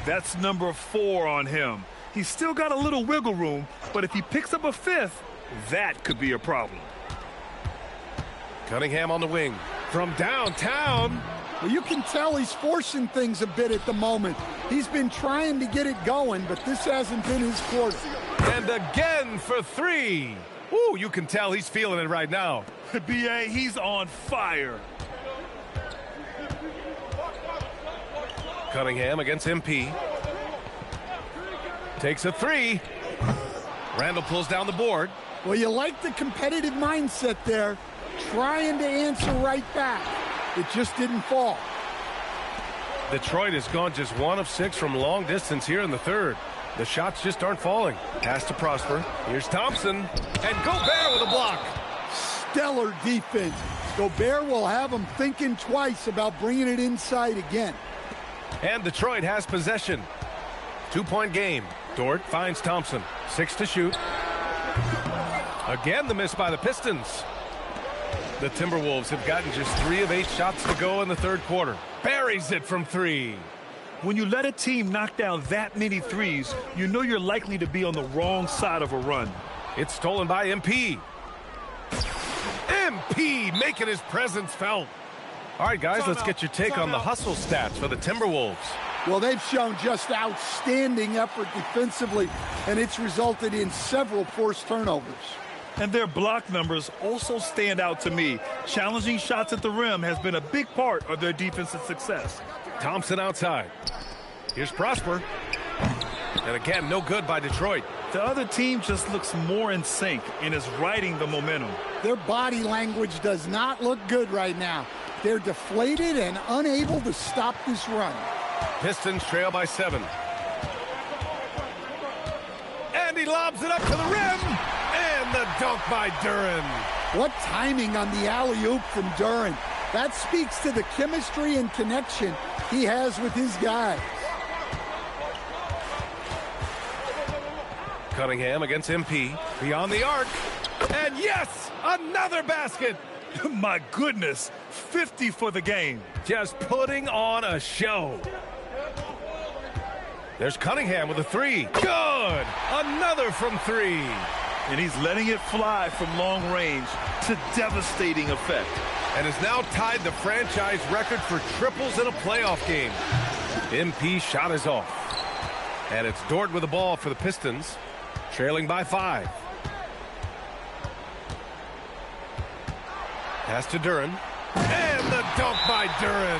That's number 4 on him. He's still got a little wiggle room, but if he picks up a 5th, that could be a problem. Cunningham on the wing. From downtown. Well, you can tell he's forcing things a bit at the moment. He's been trying to get it going, but this hasn't been his quarter. And again for 3. Ooh, you can tell he's feeling it right now. B.A., he's on fire. Cunningham against MP. Takes a 3. Randall pulls down the board. Well, you like the competitive mindset there, trying to answer right back. It just didn't fall. Detroit has gone just 1 of 6 from long distance here in the third. The shots just aren't falling. Pass to Prosper. Here's Thompson. And Gobert with a block. Stellar defense. Gobert will have him thinking twice about bringing it inside again. And Detroit has possession. 2-point game. Dort finds Thompson. 6 to shoot. Again, the miss by the Pistons. The Timberwolves have gotten just 3 of 8 shots to go in the third quarter. Buries it from 3. When you let a team knock down that many threes, you know you're likely to be on the wrong side of a run. It's stolen by MP. MP making his presence felt. All right, guys, let's get your take on the hustle stats for the Timberwolves. Well, they've shown just outstanding effort defensively, and it's resulted in several forced turnovers. And their block numbers also stand out to me. Challenging shots at the rim has been a big part of their defensive success. Thompson outside. Here's Prosper. And again, no good by Detroit. The other team just looks more in sync and is riding the momentum. Their body language does not look good right now. They're deflated and unable to stop this run. Pistons trail by 7. And he lobs it up to the rim. And the dunk by Duren. What timing on the alley-oop from Duren. That speaks to the chemistry and connection he has with his guys. Cunningham against MP. Beyond the arc. And yes, another basket. My goodness, 50 for the game. Just putting on a show. There's Cunningham with a 3. Good. Another from 3. And he's letting it fly from long range to devastating effect. And has now tied the franchise record for triples in a playoff game. MP shot is off. And it's Dort with the ball for the Pistons, trailing by 5. Pass to Duren. And the dunk by Duren.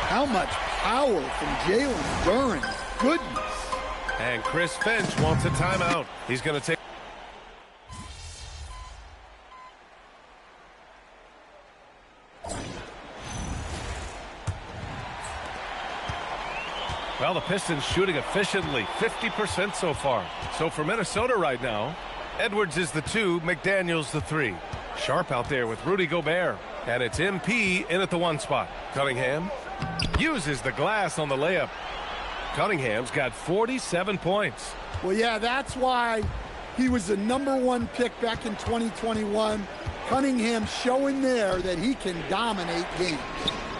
How much power from Jalen Duren. Goodness. And Chris Finch wants a timeout. He's going to take. Well, the Pistons shooting efficiently, 50% so far. So for Minnesota right now, Edwards is the 2, McDaniels the 3. Sharp out there with Rudy Gobert. And it's MP in at the 1 spot. Cunningham uses the glass on the layup. Cunningham's got 47 points. Well, yeah, that's why he was the #1 pick back in 2021. Cunningham showing there that he can dominate games.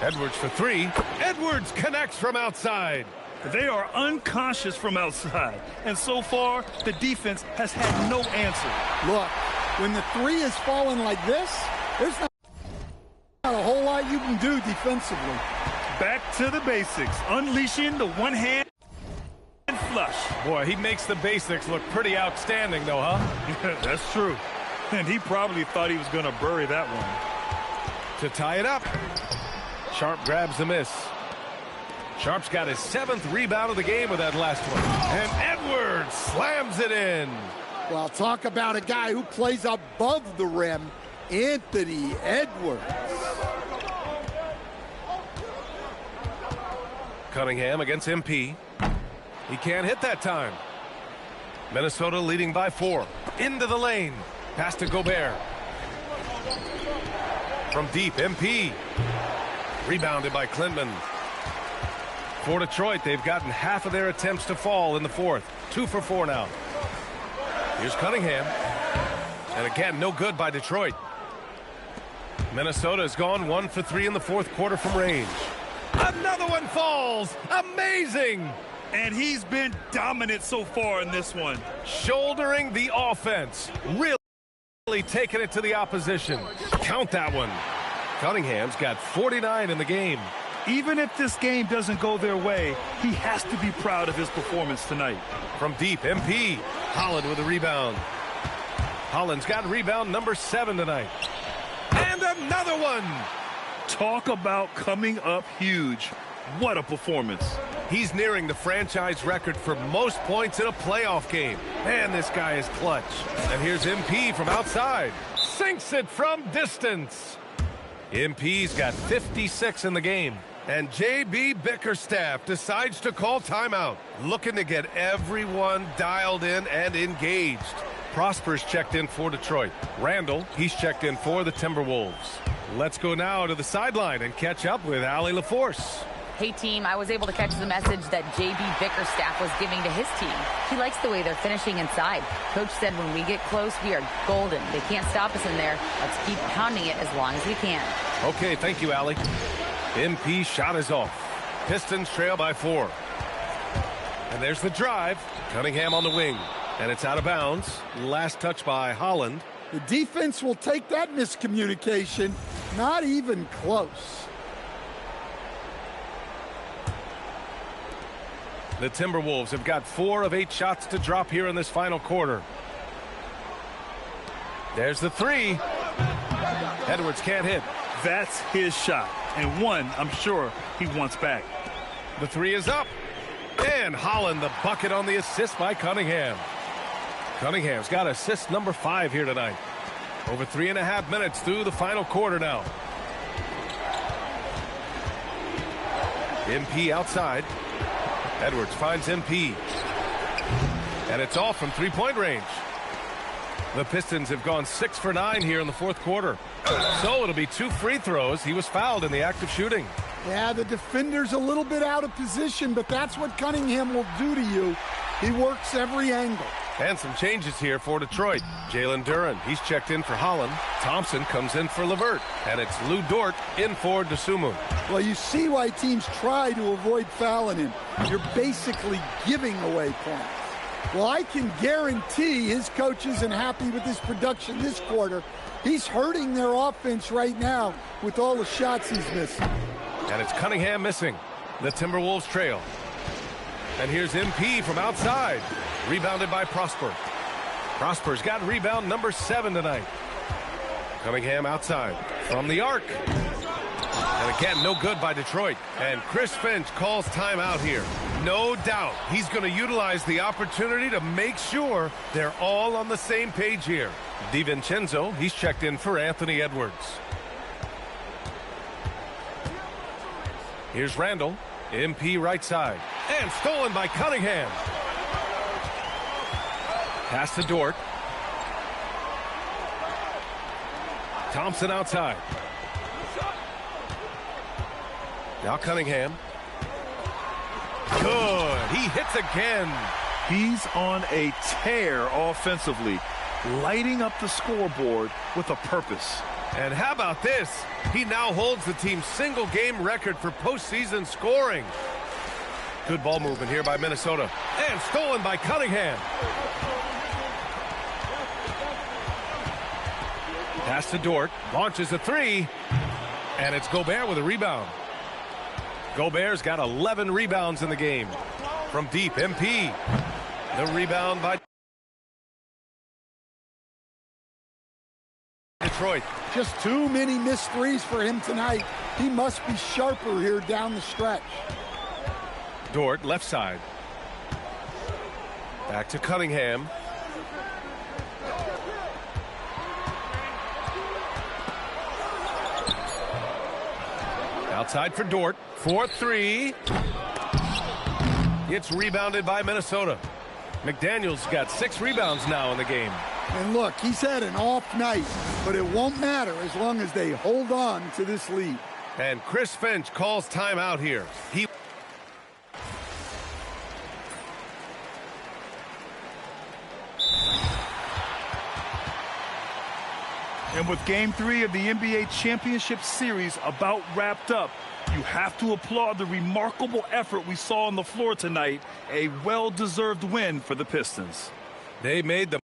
Edwards for 3. Edwards connects from outside. They are unconscious from outside, and so far, the defense has had no answer. Look, when the three is falling like this, there's not a whole lot you can do defensively. Back to the basics, unleashing the one-hand flush. Boy, he makes the basics look pretty outstanding, though, huh? That's true. And he probably thought he was going to bury that one. To tie it up, Sharp grabs the miss. Sharp's got his 7th rebound of the game with that last one. And Edwards slams it in. Well, talk about a guy who plays above the rim, Anthony Edwards. Cunningham against MP. He can't hit that time. Minnesota leading by 4. Into the lane. Pass to Gobert. From deep, MP. Rebounded by Klintman. For Detroit, they've gotten half of their attempts to fall in the 4th. 2 for 4 now. Here's Cunningham. And again, no good by Detroit. Minnesota has gone 1 for 3 in the 4th quarter from range. Another one falls. Amazing. And he's been dominant so far in this one. Shouldering the offense. Really taking it to the opposition. Count that one. Cunningham's got 49 in the game. Even if this game doesn't go their way, he has to be proud of his performance tonight. From deep, MP. Holland with a rebound. Holland's got rebound number 7 tonight. And another one. Talk about coming up huge. What a performance. He's nearing the franchise record for most points in a playoff game. Man, this guy is clutch. And here's MP from outside. Sinks it from distance. MP's got 56 in the game. And J.B. Bickerstaff decides to call timeout, looking to get everyone dialed in and engaged. Prosper's checked in for Detroit. Randall, he's checked in for the Timberwolves. Let's go now to the sideline and catch up with Allie LaForce. Hey, team, I was able to catch the message that J.B. Bickerstaff was giving to his team. He likes the way they're finishing inside. Coach said when we get close, we are golden. They can't stop us in there. Let's keep pounding it as long as we can. Okay, thank you, Allie. MP shot is off. Pistons trail by 4. And there's the drive. Cunningham on the wing. And it's out of bounds. Last touch by Holland. The defense will take that miscommunication. Not even close. The Timberwolves have got 4 of 8 shots to drop here in this final quarter. There's the 3. Edwards can't hit. That's his shot. And one, I'm sure, he wants back. The 3 is up. And Holland the bucket on the assist by Cunningham. Cunningham's got assist number 5 here tonight. Over 3.5 minutes through the final quarter now. MP outside. Edwards finds MP. And it's off from 3-point range. The Pistons have gone 6 for 9 here in the 4th quarter. So it'll be 2 free throws. He was fouled in the act of shooting. Yeah, the defender's a little bit out of position, but that's what Cunningham will do to you. He works every angle. And some changes here for Detroit. Jalen Duren, he's checked in for Holland. Thompson comes in for LeVert. And it's Lou Dort in for DeSumo. Well, you see why teams try to avoid fouling him. You're basically giving away points. Well, I can guarantee his coach isn't happy with his production this quarter. He's hurting their offense right now with all the shots he's missing. And it's Cunningham missing. The Timberwolves trail. And here's MP from outside. Rebounded by Prosper. Prosper's got rebound number 7 tonight. Cunningham outside from the arc. And again, no good by Detroit. And Chris Finch calls timeout here. No doubt he's going to utilize the opportunity to make sure they're all on the same page here. DiVincenzo, he's checked in for Anthony Edwards. Here's Randall. MP right side. And stolen by Cunningham. Pass to Dort. Thompson outside. Now Cunningham. Good. He hits again. He's on a tear offensively, lighting up the scoreboard with a purpose. And how about this? He now holds the team's single-game record for postseason scoring. Good ball movement here by Minnesota. And stolen by Cunningham. Pass to Dort. Launches a three. And it's Gobert with a rebound. Gobert's got 11 rebounds in the game. From deep, MP. The rebound by Detroit. Just too many missed threes for him tonight. He must be sharper here down the stretch. Dort, left side. Back to Cunningham. Outside for Dort. 4-3. It's rebounded by Minnesota. McDaniels got 6 rebounds now in the game. And look, he's had an off night, but it won't matter as long as they hold on to this lead. And Chris Finch calls timeout here. And with Game 3 of the NBA Championship Series about wrapped up, you have to applaud the remarkable effort we saw on the floor tonight. A well-deserved win for the Pistons. They made the